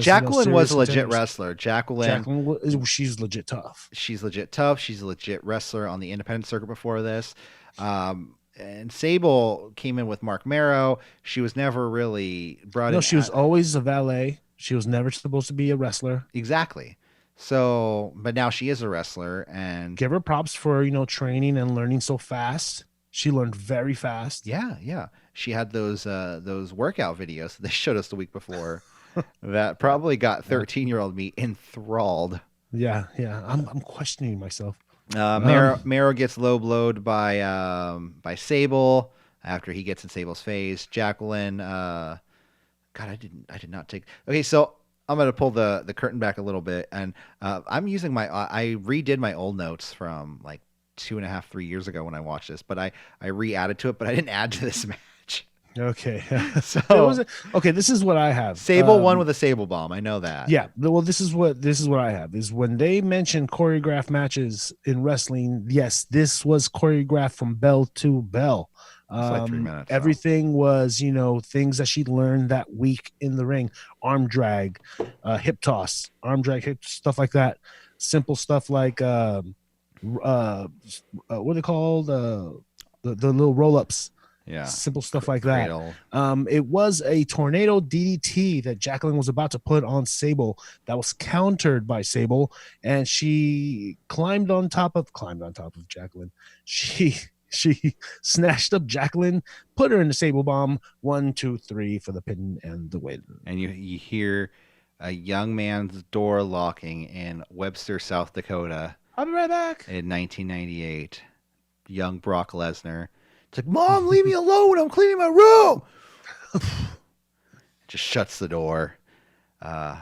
Jacqueline was a legit wrestler. Jacqueline, she's legit tough. She's legit tough. She's a legit wrestler on the independent circuit before this. And Sable came in with Mark Marrow. She was never really brought in. No, she was always a valet. She was never supposed to be a wrestler. Exactly. So, but now she is a wrestler, and give her props for training and learning so fast. She learned very fast. Yeah. She had those workout videos that they showed us the week before that probably got 13-year-old me enthralled. Yeah. I'm questioning myself. Marrow gets low blowed by Sable after he gets in Sable's face. Jacqueline, God, I did not take. Okay, so I'm gonna pull the curtain back a little bit, and I'm using I redid my old notes from like 2.5-3 years ago when I watched this, but I re-added to it, but I didn't add to this match. Okay. There So was okay. This is what I have. Sable won with a Sable Bomb. I know that. Yeah. Well, this is what I have is when they mention choreographed matches in wrestling. Yes, this was choreographed from bell to bell. It's like 3 minutes. So. Everything was, things that she learned that week in the ring: arm drag, hip toss, arm drag, hip stuff like that. Simple stuff like what are they called? The little roll ups. Yeah. Simple stuff like Cradle. that. It was a tornado DDT that Jacqueline was about to put on Sable that was countered by Sable, and she climbed on top of Jacqueline. She snatched up Jacqueline, put her in the Sable Bomb. 1, 2, 3 for the pin and the win. And you hear a young man's door locking in Webster, South Dakota. I'll be right back. In 1998, young Brock Lesnar. It's like, Mom, leave me alone. I'm cleaning my room. Just shuts the door. Yeah.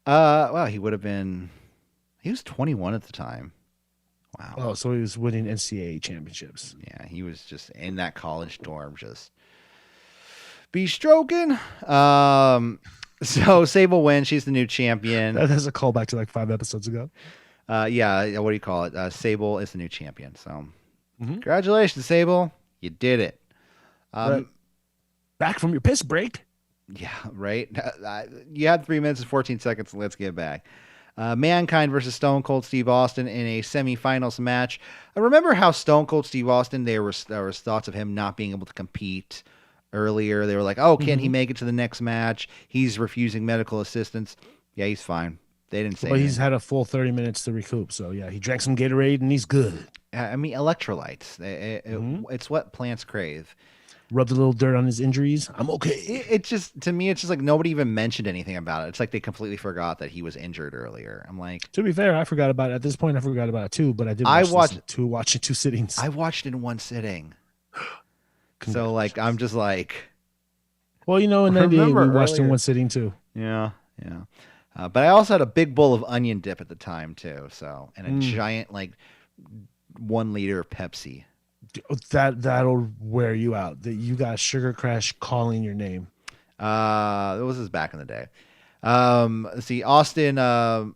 Well, he was 21 at the time. Wow. Oh, so he was winning NCAA championships. Yeah, he was just in that college dorm, just be stroking. So Sable wins. She's the new champion. That's a callback to like 5 episodes ago. Yeah. What do you call it? Sable is the new champion. So. Congratulations, Sable. You did it. Back from your piss break. Yeah, right? You had 3 minutes and 14 seconds. Let's get back. Mankind versus Stone Cold Steve Austin in a semifinals match. I remember how Stone Cold Steve Austin, there was thoughts of him not being able to compete earlier. They were like, oh, can he make it to the next match? He's refusing medical assistance. Yeah, he's fine. They didn't say anything. He's had a full 30 minutes to recoup. So, yeah, he drank some Gatorade and he's good. I mean, electrolytes. It's what plants crave. Rubbed a little dirt on his injuries. I'm okay. It's just, to me, it's just like nobody even mentioned anything about it. It's like they completely forgot that he was injured earlier. I'm like, to be fair, I forgot about it. At this point, I forgot about it too, but I did watch it in 2 sittings. I watched it in 1 sitting. So, like, I'm just like. Well, in 98, we watched it in 1 sitting too. Yeah. But I also had a big bowl of onion dip at the time too. So, and a giant, like, 1 liter of Pepsi. That'll wear you out. That you got Sugar Crash calling your name. This was back in the day. Let's see. Austin,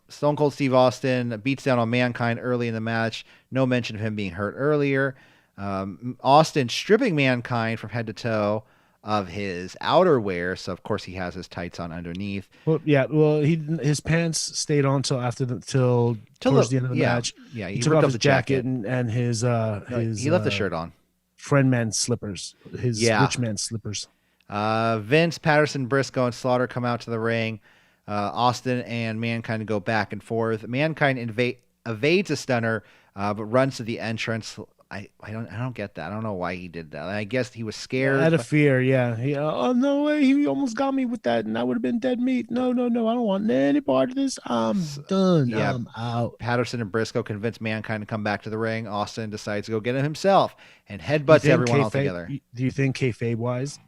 Stone Cold Steve Austin beats down on Mankind early in the match. No mention of him being hurt earlier. Austin stripping Mankind from head to toe of his outerwear, so of course he has his tights on underneath. Well, yeah. Well, his pants stayed on till towards the end of the match. Yeah, he took off his jacket and his he left the shirt on. Friend man slippers, his rich man slippers. Vince, Patterson, Briscoe, and Slaughter come out to the ring. Austin and Mankind go back and forth. Mankind evades a stunner, but runs to the entrance. I don't get that. I don't know why he did that. I guess he was scared. Out of fear, yeah. Oh, no way. He almost got me with that, and I would have been dead meat. No. I don't want any part of this. I'm done. Yeah, I'm out. Patterson and Briscoe convince Mankind to come back to the ring. Austin decides to go get him himself and headbutts everyone all together. Do you think kayfabe-wise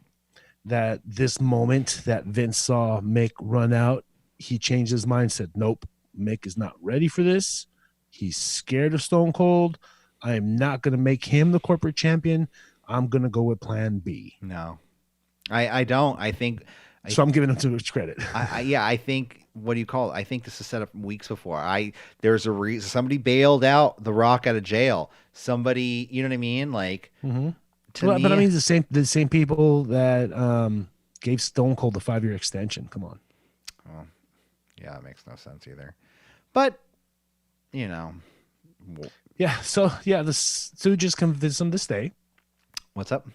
that this moment that Vince saw Mick run out, he changed his mind, said, nope, Mick is not ready for this. He's scared of Stone Cold. I am not going to make him the corporate champion. I'm going to go with plan B. No, I don't. I think. So I'm giving him too much credit. I think, what do you call it? I think this is set up weeks before. There's a reason. Somebody bailed out The Rock out of jail. Somebody, you know what I mean? Like, but I mean, the same people that gave Stone Cold the 5-year extension. Come on. Well, yeah, it makes no sense either. But, Yeah, so, the Stooges convinced him to stay. What's up?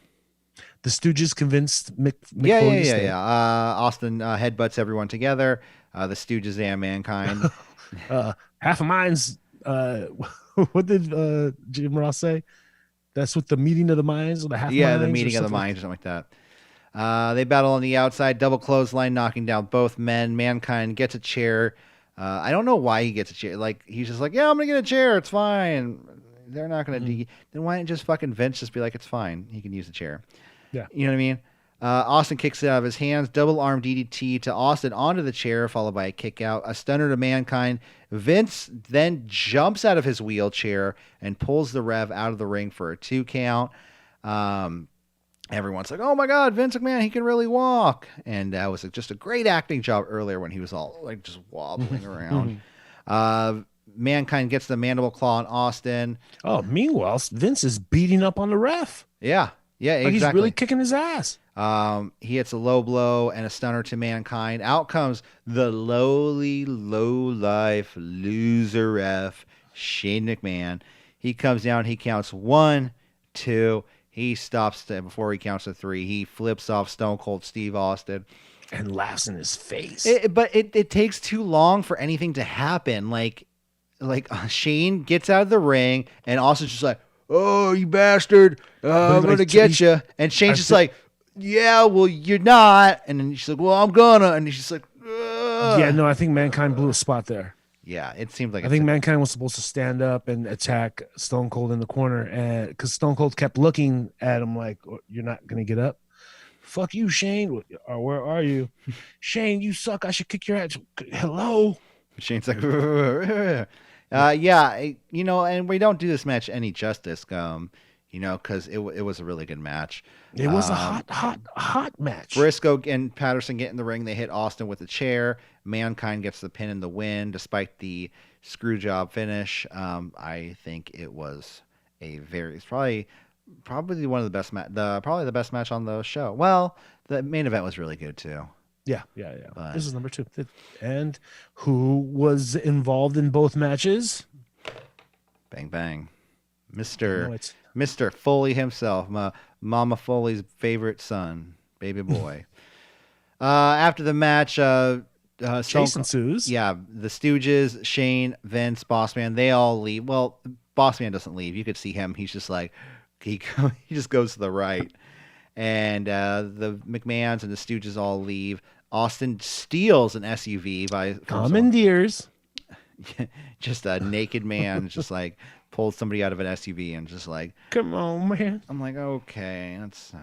The Stooges convinced Mick Foley to stay. Austin headbutts everyone together. The Stooges and Mankind. Half of mine's, what did Jim Ross say? That's what the meeting of the minds, or the half the meeting of the minds, or something like that. They battle on the outside, double clothesline, knocking down both men. Mankind gets a chair. I don't know why he gets a chair. Like, he's just like, yeah, I'm going to get a chair. It's fine. They're not going to Then why didn't just fucking Vince just be like, it's fine. He can use the chair. Yeah. You know what I mean? Austin kicks it out of his hands. Double arm DDT to Austin onto the chair, followed by a kick out. A stunner to Mankind. Vince then jumps out of his wheelchair and pulls the Rev out of the ring for a 2 count. everyone's like, "Oh my God, Vince McMahon, he can really walk!" And that was just a great acting job earlier when he was all like just wobbling around. Uh, Mankind gets the mandible claw on Austin. Oh, meanwhile, Vince is beating up on the ref. Yeah, yeah, Like he's really exactly. kicking his ass. He hits a low blow and a stunner to Mankind. Out comes the lowly, low life loser ref, Shane McMahon. He comes down. He counts 1, 2. He stops before he counts to 3. He flips off Stone Cold Steve Austin And laughs in his face. but it takes too long for anything to happen. Shane gets out of the ring and Austin's just like, "Oh, you bastard! I'm gonna get you." And Shane's just like, "Yeah, well, you're not." And then she's like, "Well, I'm gonna." And she's like, "Ugh." Yeah, no, I think Mankind blew a spot there. Yeah, it seemed like I think Mankind was supposed to stand up and attack Stone Cold in the corner, and because Stone Cold kept looking at him like, "You're not gonna get up." Fuck you, Shane. Or where are you? Shane, you suck. I should kick your ass. Hello. Shane's like, and we don't do this match any justice, because it was a really good match. It was a hot match. Briscoe and Patterson get in the ring. They hit Austin with a chair. Mankind gets the pin and the win, despite the screw job finish. I think it was it's probably one of the best probably the best match on the show. Well, the main event was really good too. Yeah. But this is number 2. And who was involved in both matches? Bang bang, Mr. Foley himself, Mama Foley's favorite son, baby boy. After the match, Chase ensues. Yeah, the Stooges, Shane, Vince, Bossman, they all leave. Well, Bossman doesn't leave. You could see him. He's just like he just goes to the right. And the McMahons and the Stooges all leave. Austin steals an SUV by commandeers. Just a naked man, just like pulls somebody out of an SUV and just like, "Come on, man." I'm like, okay, that's.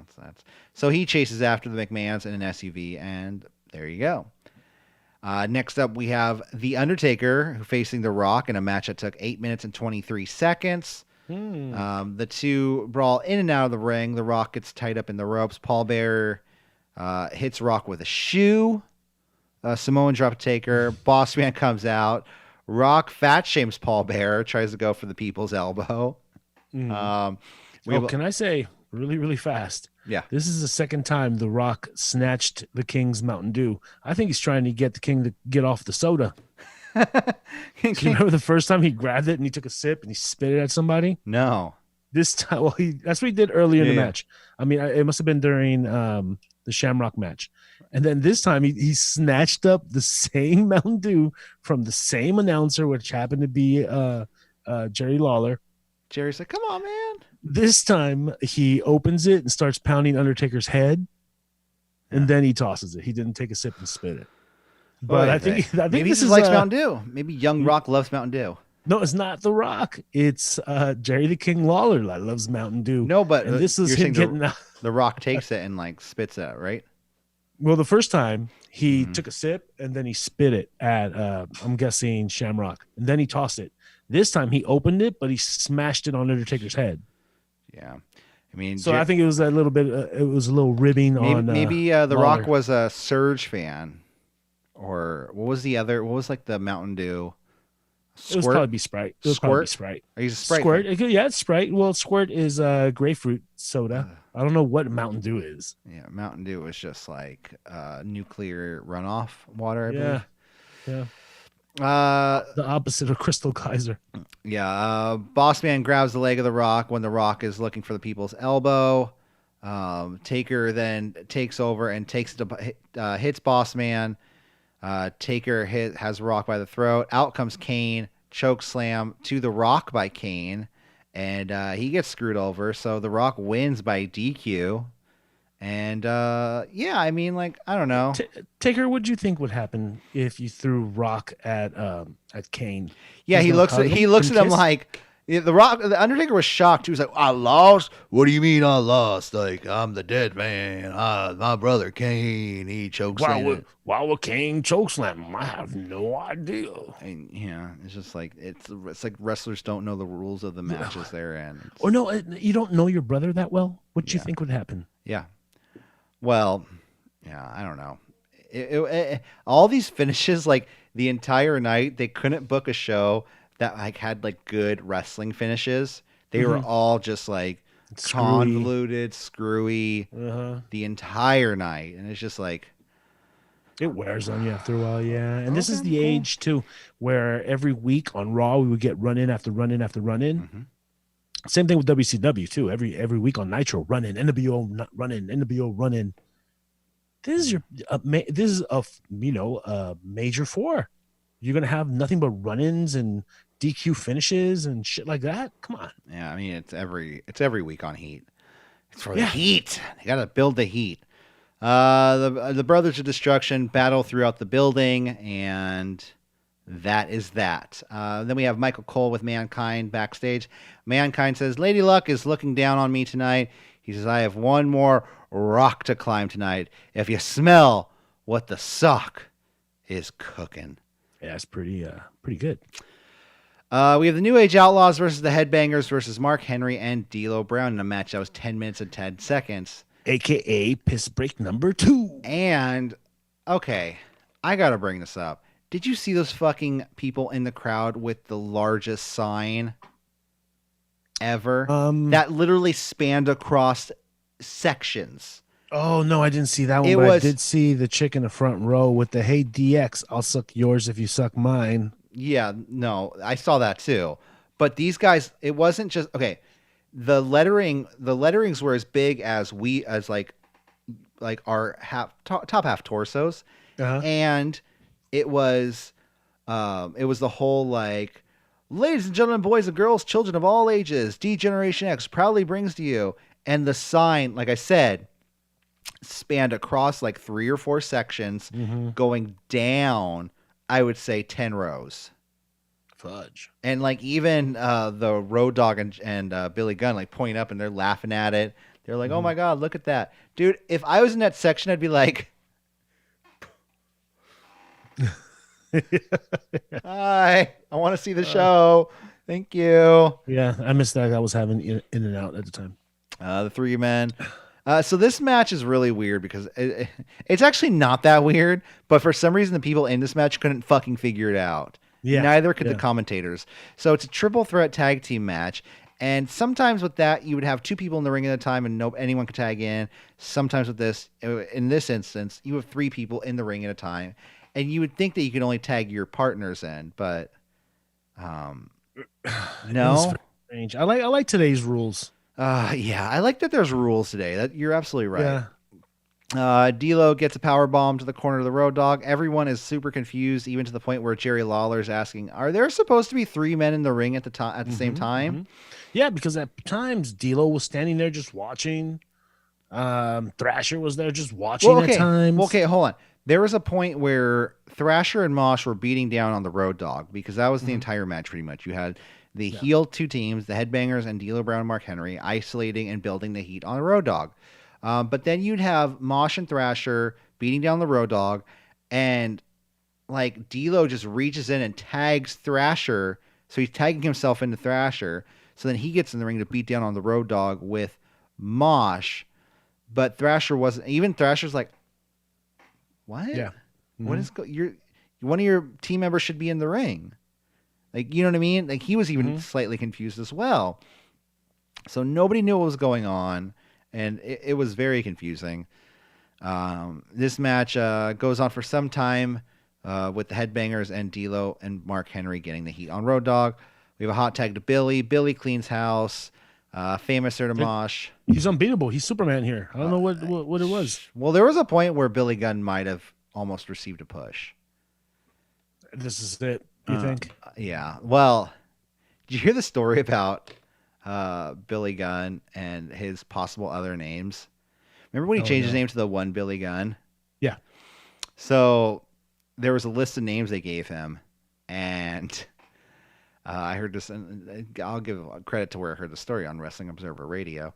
So he chases after the McMahons in an SUV, and there you go. Next up, we have The Undertaker facing The Rock in a match that took 8 minutes and 23 seconds. The two brawl in and out of the ring. The Rock gets tied up in the ropes. Paul Bearer hits Rock with a shoe. Samoan drop taker. Boss Man comes out. Rock fat shames Paul Bearer. Tries to go for the people's elbow. Can I say really, really fast? Yeah. This is the second time The Rock snatched the King's Mountain Dew. I think he's trying to get the King to get off the soda. Do you remember the first time he grabbed it and he took a sip and he spit it at somebody? No. This time, well, that's what he did earlier in the match. I mean, it must have been during the Shamrock match. And then this time he snatched up the same Mountain Dew from the same announcer, which happened to be Jerry Lawler. Jerry's like, "Come on, man." This time he opens it and starts pounding Undertaker's head, and then he tosses it. He didn't take a sip and spit it. But I think maybe this he is likes Mountain Dew. Maybe young Rock loves Mountain Dew. No, it's not The Rock. It's Jerry the King Lawler that loves Mountain Dew. No, but and this is him getting the Rock takes it and like spits it out, right? Well, the first time he took a sip and then he spit it at I'm guessing Shamrock, and then he tossed it. This time he opened it, but he smashed it on Undertaker's head. Yeah, I mean, so I think it was a little bit. It was a little ribbing on. Maybe The Rock was a Surge fan, or what was the other? What was like the Mountain Dew? Squirt? It was probably be Sprite. It was Squirt? probably Sprite. Are you a Sprite? Squirt. Yeah, it's Sprite. Well, Squirt is grapefruit soda. I don't know what Mountain Dew is. Yeah, Mountain Dew is just like nuclear runoff water. I believe. Yeah. The opposite of Crystal Geyser. Yeah. Boss Man grabs the leg of The Rock when The Rock is looking for the people's elbow. Taker then takes over and hits Boss Man. Taker has Rock by the throat. Out comes Kane. Choke slam to The Rock by Kane. And he gets screwed over. So The Rock wins by DQ. And I mean, like, I don't know. Taker, what do you think would happen if you threw Rock at Kane? Yeah, he looks at him like the Undertaker was shocked. He was like, "I lost? What do you mean I lost? Like, I'm the dead man. My brother Kane, he chokeslammed. Why would Kane chokeslam him? I have no idea." And yeah, it's just like it's like wrestlers don't know the rules of the matches they're in. Or no, you don't know your brother that well. What do you think would happen? Yeah. Well, yeah, I don't know. All these finishes, like the entire night, they couldn't book a show that like had like good wrestling finishes. They were Hmm. all just like Screwy. convoluted, screwy Uh-huh. the entire night, and it's just like, It wears on you after a while, yeah. And this okay, is the cool. age too, where every week on Raw we would get run in after run in after run in. Hmm. Same thing with WCW too. Every week on Nitro, run in, NWO run in, NWO run in. This is Yeah. your this is a major four. You're gonna have nothing but run-ins and DQ finishes and shit like that. Come on, Yeah, I mean it's every week on Heat. It's for the yeah. heat. You got to build the heat. The Brothers of Destruction battle throughout the building, and that is that. Then we have Michael Cole with Mankind backstage. Mankind says, Lady Luck is looking down on me tonight. He says, I have one more rock to climb tonight. If you smell what the sock is cooking. Yeah, it's pretty good. We have the New Age Outlaws versus the Headbangers versus Mark Henry and D'Lo Brown in a match that was 10 minutes and 10 seconds. AKA piss break number 2. And, okay, I got to bring this up. Did you see those fucking people in the crowd with the largest sign ever? Um That literally spanned across sections. oh no, I didn't see that one, It but I was, did see the chick in the front row with the hey DX, I'll suck yours if you suck mine. yeah, no, I saw that too. But these guys, it wasn't just, okay, the letterings were as big as like our top half torsos, Uh-huh. and it was the whole like, ladies and gentlemen, boys and girls, children of all ages, D Generation X proudly brings to you, and the sign, like I said, spanned across like 3 or 4 sections, Mm-hmm. going down, I would say 10 rows. Fudge. And like even the Road Dogg and Billy Gunn like point up and they're laughing at it. They're like, "Oh Mm-hmm. my god, look at that, dude!" If I was in that section, I'd be like, "Hi, I want to see the show. Thank you." Yeah, I missed that. I was having in and out at the time. The 3 men. So this match is really weird because it's actually not that weird, but for some reason the people in this match couldn't fucking figure it out. Yeah, Neither could the yeah. commentators. So it's a triple threat tag team match, and sometimes with that you would have 2 people in the ring at a time and anyone could tag in. Sometimes with this, in this instance, you have 3 people in the ring at a time, and you would think that you could only tag your partners in, but um, It is very no. strange. I like today's rules. Yeah, I like that there's rules today. That you're absolutely right. Yeah. D'Lo gets a power bomb to the corner of the Road Dogg. Everyone is super confused, even to the point where Jerry Lawler's asking, "Are there supposed to be 3 men in the ring at the same Hmm. time?" Hmm. Yeah, because at times D'Lo was standing there just watching. Thrasher was there just Well, watching at okay, well, times. okay, hold on. There was a point where Thrasher and Mosh were beating down on the Road Dogg because that was the Hmm. entire match, pretty much. You had the Yeah. heel 2 teams, the Headbangers and D'Lo Brown and Mark Henry, isolating and building the heat on the Road Dogg. But then you'd have Mosh and Thrasher beating down the Road Dogg, and like D'Lo just reaches in and tags Thrasher, so he's tagging himself into Thrasher. So then he gets in the ring to beat down on the Road Dogg with Mosh, but Thrasher wasn't. Even Thrasher's like, "What? Yeah. What Hmm. is your one of your team members should be in the ring?" Like, you know what I mean? Like he was even Hmm. slightly confused as well. So nobody knew what was going on, and it was very confusing. This match goes on for some time with the Headbangers and D'Lo and Mark Henry getting the heat on Road Dogg. We have a hot tag to Billy. Billy cleans house. Famous to Mosh. He's unbeatable. He's Superman here. I don't know what it was. Well, there was a point where Billy Gunn might have almost received a push. This is it. You think? Yeah. Well, did you hear the story about Billy Gunn and his possible other names? Remember when he Oh changed his no. name to the One Billy Gunn? Yeah. So there was a list of names they gave him, and I heard this, and I'll give credit to where I heard the story on Wrestling Observer Radio.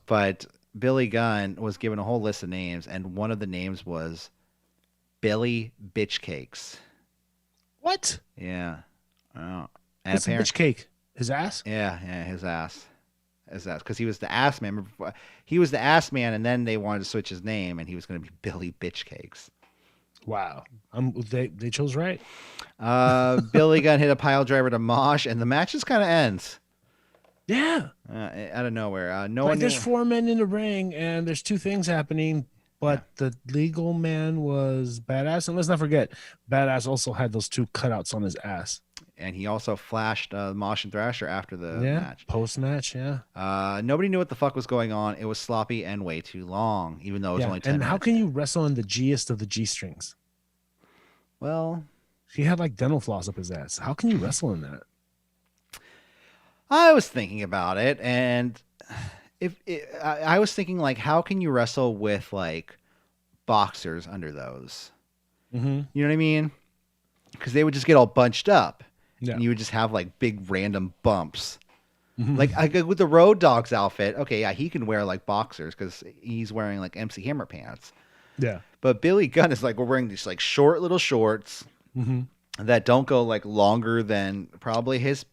But Billy Gunn was given a whole list of names, and one of the names was Billy Bitch Cakes. What? Yeah. Oh. And What's the apparently, bitch cake? His ass? yeah, his ass. as that because he was the ass man. He was the ass man, and then they wanted to switch his name, and he was going to be Billy Bitchcakes. Wow. They chose right. Billy Gunn hit a pile driver to Mosh, and the match just kind of ends. Yeah. Out of nowhere. There's 4 men in the ring, and there's 2 things happening, but the legal man was Badass. And let's not forget, Badass also had those 2 cutouts on his ass. And he also flashed Mosh and Thrasher after the match. Post-match, nobody knew what the fuck was going on. It was sloppy and way too long, even though it was only 10 minutes. And how can you wrestle in the G-est of the G-strings? Well, he had like dental floss up his ass. How can you wrestle in that? I was thinking about it, and I was thinking, like, how can you wrestle with, like, boxers under those? Mm-hmm. You know what I mean? Because they would just get all bunched up. Yeah. And you would just have, like, big random bumps. Mm-hmm. Like, with the Road Dogg's outfit, okay, yeah, he can wear, like, boxers because he's wearing, like, MC Hammer pants. Yeah. But Billy Gunn is, like, we're wearing these, like, short little shorts that don't go, like, longer than probably his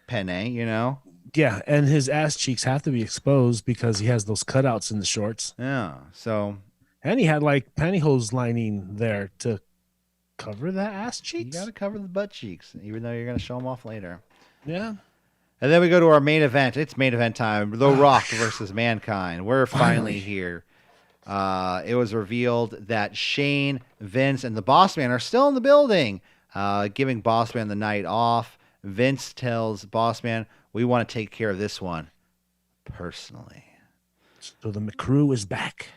penne, you know? Yeah, and his ass cheeks have to be exposed because he has those cutouts in the shorts. Yeah, so... And he had, like, pantyhose lining there to cover that ass cheeks. You got to cover the butt cheeks, even though you're going to show them off later. Yeah. And then we go to our main event. It's main event time. The Rock versus Mankind. We're finally here. It was revealed that Shane, Vince, and the Boss Man are still in the building, giving Boss Man the night off. Vince tells Boss Man, we want to take care of this one personally. So the McCrew is back.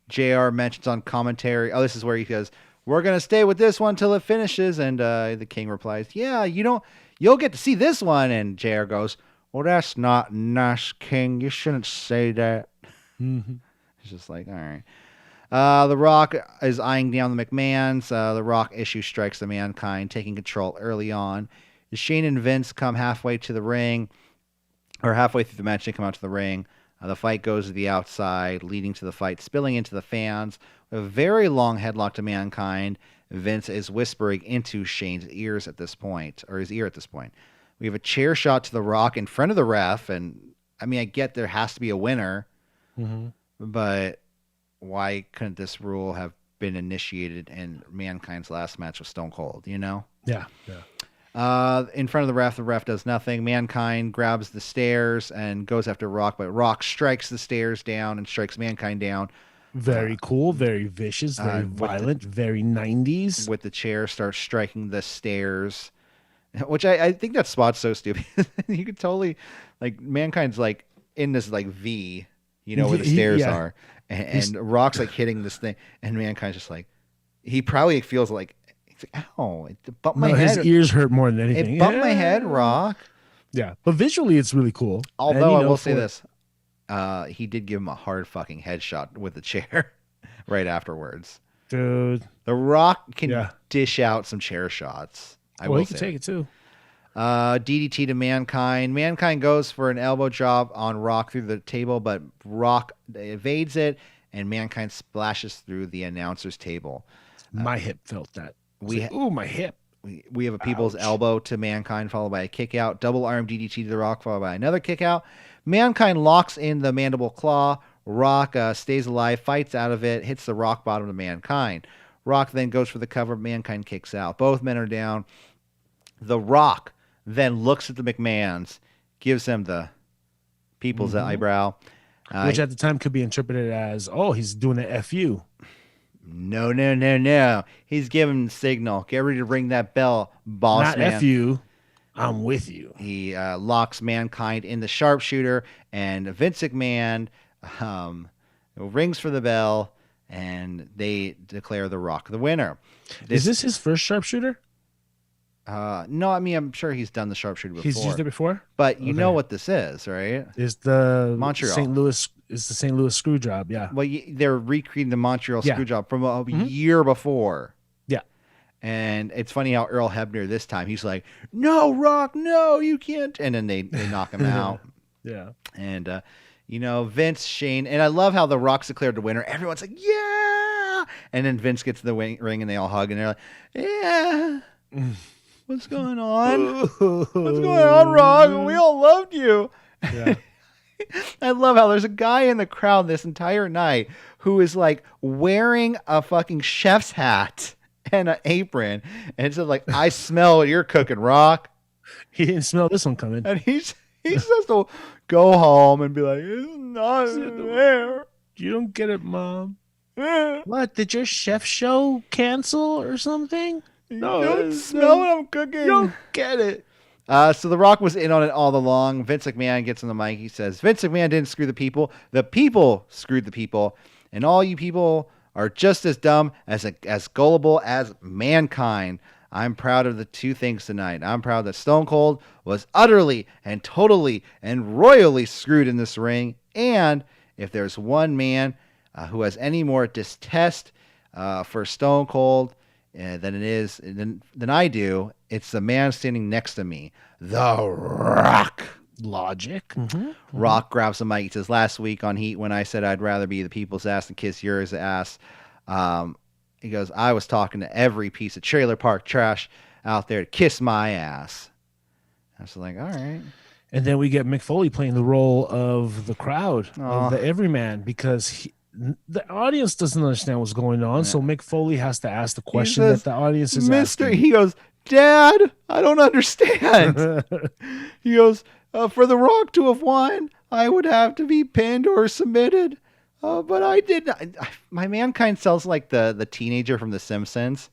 JR mentions on commentary, this is where he goes, we're going to stay with this one till it finishes. And the King replies, yeah, you'll get to see this one. And JR goes, well, that's not nice, King. You shouldn't say that. Mm-hmm. It's just like, all right. The Rock is eyeing down the McMahons. The Rock issue strikes the Mankind, taking control early on. Shane and Vince come halfway to the ring, or halfway through the match, they come out to the ring. The fight goes to the outside, leading to the fight spilling into the fans. A very long headlock to Mankind. Vince is whispering into Shane's ears at this point, or his ear at this point. We have a chair shot to the Rock in front of the ref, and I mean, I get there has to be a winner, but why couldn't this rule have been initiated in Mankind's last match with Stone Cold, you know? Yeah. In front of the ref does nothing. Mankind grabs the stairs and goes after Rock, but Rock strikes the stairs down and strikes Mankind down. Very cool, very vicious, very violent, very 90s. With the chair, starts striking the stairs, which I think that spot's so stupid. You could totally, like, Mankind's like in this like V, you know, where the stairs are, and Rock's like hitting this thing, and Mankind's just like, he probably feels like, ow, it bumped my head. His ears hurt more than anything. It bumped my head, Rock. Yeah, but visually it's really cool. Although I will say this, he did give him a hard fucking headshot with the chair right afterwards. Dude. The Rock can dish out some chair shots. He can take it too. DDT to Mankind. Mankind goes for an elbow drop on Rock through the table, but Rock evades it, and Mankind splashes through the announcer's table. My hip felt that. My hip. We have a people's elbow to Mankind, followed by a kick out. Double arm DDT to the Rock, followed by another kick out. Mankind locks in the mandible claw. Rock stays alive, fights out of it, hits the rock bottom to Mankind. Rock then goes for the cover. Mankind kicks out. Both men are down. The Rock then looks at the McMahons, gives them the people's eyebrow. Which at the time could be interpreted as, he's doing an FU. No. He's giving the signal. Get ready to ring that bell, boss man. Not FU. I'm with you. He locks Mankind in the sharpshooter, and Vince McMahon rings for the bell, and they declare The Rock the winner. Is this his first sharpshooter? No, I mean, I'm sure he's done the sharpshooter before. He's used it before? But you know what this is, right? Is the Montreal. St. Louis screw job, yeah. Well, they're recreating the Montreal screw job from a year before. Yeah. And it's funny how Earl Hebner this time, he's like, no, Rock, no, you can't. And then they knock him out. Yeah. And, Vince, Shane, and I love how The Rock's declared the winner. Everyone's like, yeah. And then Vince gets to the ring and they all hug and they're like, yeah. What's going on? What's going on, Rock? We all loved you. Yeah. I love how there's a guy in the crowd this entire night who is like wearing a fucking chef's hat and an apron, and it's like, I smell what you're cooking, Rock. He didn't smell this one coming. And he's supposed to go home and be like, it's not there. You don't get it, Mom. Eh. What? Did your chef show cancel or something? You don't smell what I'm cooking. You don't get it. So The Rock was in on it all along. Vince McMahon gets on the mic. He says, Vince McMahon didn't screw the people. The people screwed the people. And all you people are just as dumb, as gullible as mankind. I'm proud of the two things tonight. I'm proud that Stone Cold was utterly and totally and royally screwed in this ring. And if there's one man who has any more distaste for Stone Cold than I do, it's the man standing next to me, The Rock. Logic. Rock grabs the mic. He says, last week on Heat, when I said I'd rather be the people's ass than kiss yours ass, he goes, I was talking to every piece of trailer park trash out there to kiss my ass. I was like, all right. And then we get Mick Foley playing the role of the crowd, of the everyman, because the audience doesn't understand what's going on. Yeah. So Mick Foley has to ask the question that the audience is asking. He goes, Dad, I don't understand. He goes, for The Rock to have won, I would have to be pinned or submitted. But I did not. My mankind sounds like the teenager from The Simpsons.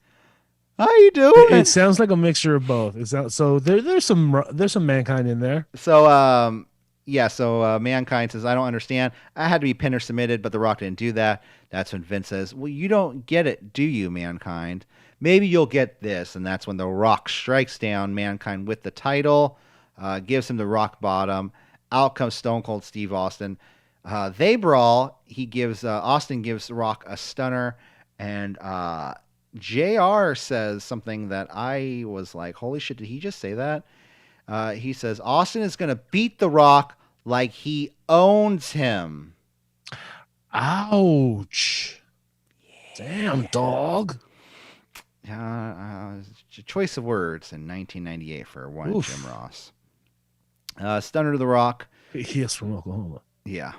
How you doing? It sounds like a mixture of both. So there's some mankind in there. So mankind says, I don't understand. I had to be pinned or submitted, but The Rock didn't do that. That's when Vince says, well, you don't get it, do you, mankind? Maybe you'll get this. And that's when The Rock strikes down mankind with the title, gives him the rock bottom. Out comes Stone Cold Steve Austin. They brawl. Austin gives Rock a stunner, and JR says something that I was like, holy shit, did he just say that? He says, Austin is going to beat The Rock like he owns him. Ouch. Yeah. Damn, dog. Choice of words in 1998 for one Jim Ross. Stunner to The Rock. He is from Oklahoma. Yeah.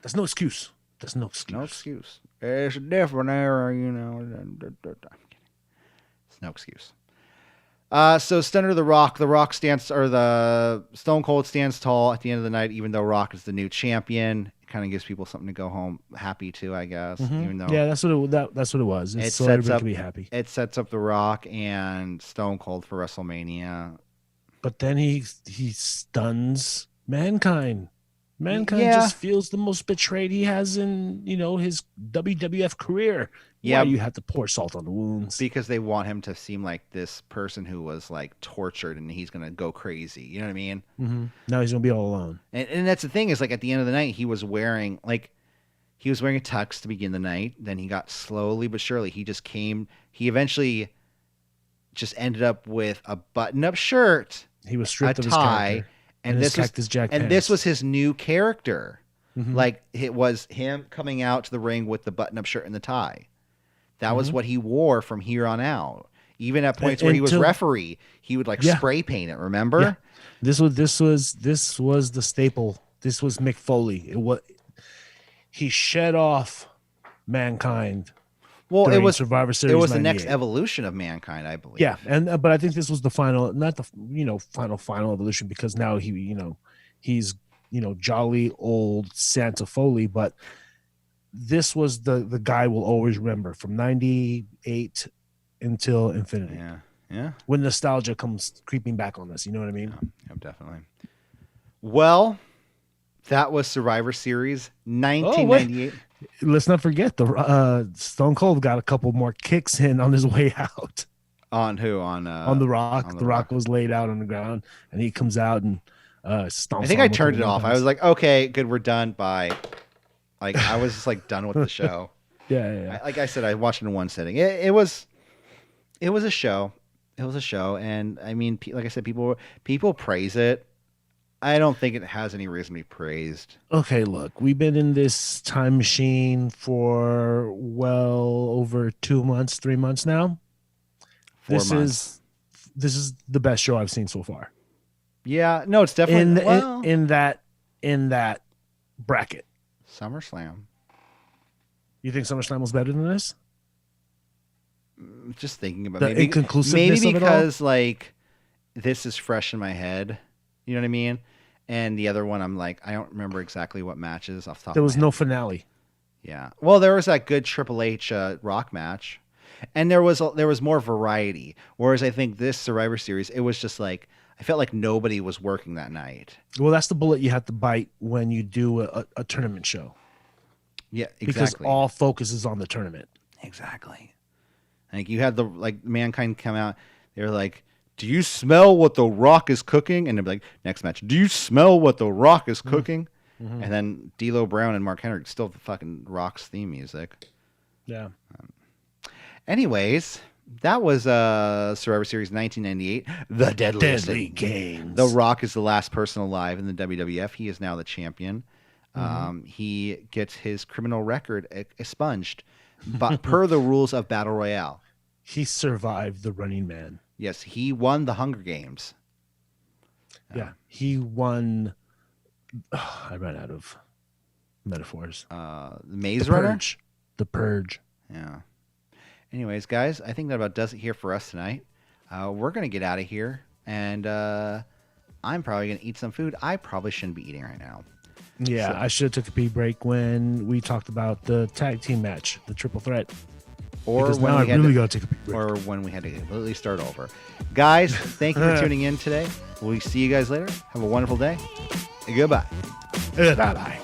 There's no excuse. No excuse. It's a different era, you know. It's no excuse. So Stunner to The Rock. The Stone Cold stands tall at the end of the night, even though Rock is the new champion. It kind of gives people something to go home happy to, I guess. Mm-hmm. Even though that's what it was. It's so everybody can be happy. It sets up The Rock and Stone Cold for WrestleMania. But then he stuns mankind. Mankind just feels the most betrayed he has in, his WWF career. Yeah, you have to pour salt on the wounds because they want him to seem like this person who was like tortured, and he's gonna go crazy. You know what I mean? Mm-hmm. Now he's gonna be all alone. And that's the thing is, like, at the end of the night, he was wearing a tux to begin the night. Then he got slowly but surely. He eventually just ended up with a button-up shirt. He was stripped of his tie. And this was his new character. Mm-hmm. Like, it was him coming out to the ring with the button-up shirt and the tie. That was what he wore from here on out. Even at points where he was referee, he would spray paint it. Remember? Yeah. This was the staple. This was Mick Foley. He shed off mankind. Well, it was Survivor Series. It was the next evolution of mankind, I believe. Yeah, but I think this was the final, not the final evolution, because now he's jolly old Santa Foley, but this was the guy we'll always remember from 98 until infinity. Yeah. When nostalgia comes creeping back on us, you know what I mean? Yeah, definitely. Well, that was Survivor Series 1998. Let's not forget the Stone Cold got a couple more kicks in on his way out. On who? On The Rock. The Rock was laid out on the ground, and he comes out and stomps. I think I turned it off. I was like, okay, good, we're done. Bye. Like, I was just like done with the show. Yeah. Like I said, I watched it in one sitting. It was a show. It was a show, and I mean, like I said, people praise it. I don't think it has any reason to be praised. Okay, look, we've been in this time machine for well over 2 months, 3 months now. 4 months. This is the best show I've seen so far. Yeah, no, it's definitely in that in that bracket. SummerSlam. You think SummerSlam was better than this? Just thinking about The inconclusiveness maybe of it all? because like this is fresh in my head. You know what I mean? And the other one, I'm like, I don't remember exactly what matches off the top There of was my no head. finale. Yeah. Well, there was that good Triple H Rock match, and there was more variety. Whereas I think this Survivor Series, it was just like I felt like nobody was working that night. Well, that's the bullet you have to bite when you do a tournament show. Yeah, Because exactly. all focus is on the tournament. Exactly. Like you had the like Mankind come out. They were like, "Do you smell what the Rock is cooking?" And they'd be like, "Next match, do you smell what the Rock is cooking?" Mm-hmm. And then D'Lo Brown and Mark Henry still the fucking Rock's theme music. Yeah. Anyways, that was Survivor Series 1998, the deadliest. Deadly Games. The Rock is the last person alive in the WWF. He is now the champion. He gets his criminal record expunged, but per the rules of Battle Royale. He survived the Running Man. Yes, he won the Hunger Games. Yeah. He won. I ran out of metaphors. The Maze The Runner. Purge. The Purge. Yeah. Anyways, guys, I think that about does it here for us tonight. We're gonna get out of here, and I'm probably gonna eat some food I probably shouldn't be eating right now. Yeah, So- I should have took a pee break when we talked about the tag team match, the triple threat. Or Because when now I we had really to, got to take a pee break. or when we had to completely start over. Guys, thank you for tuning in today. We'll see you guys later. Have a wonderful day. Goodbye. Bye-bye.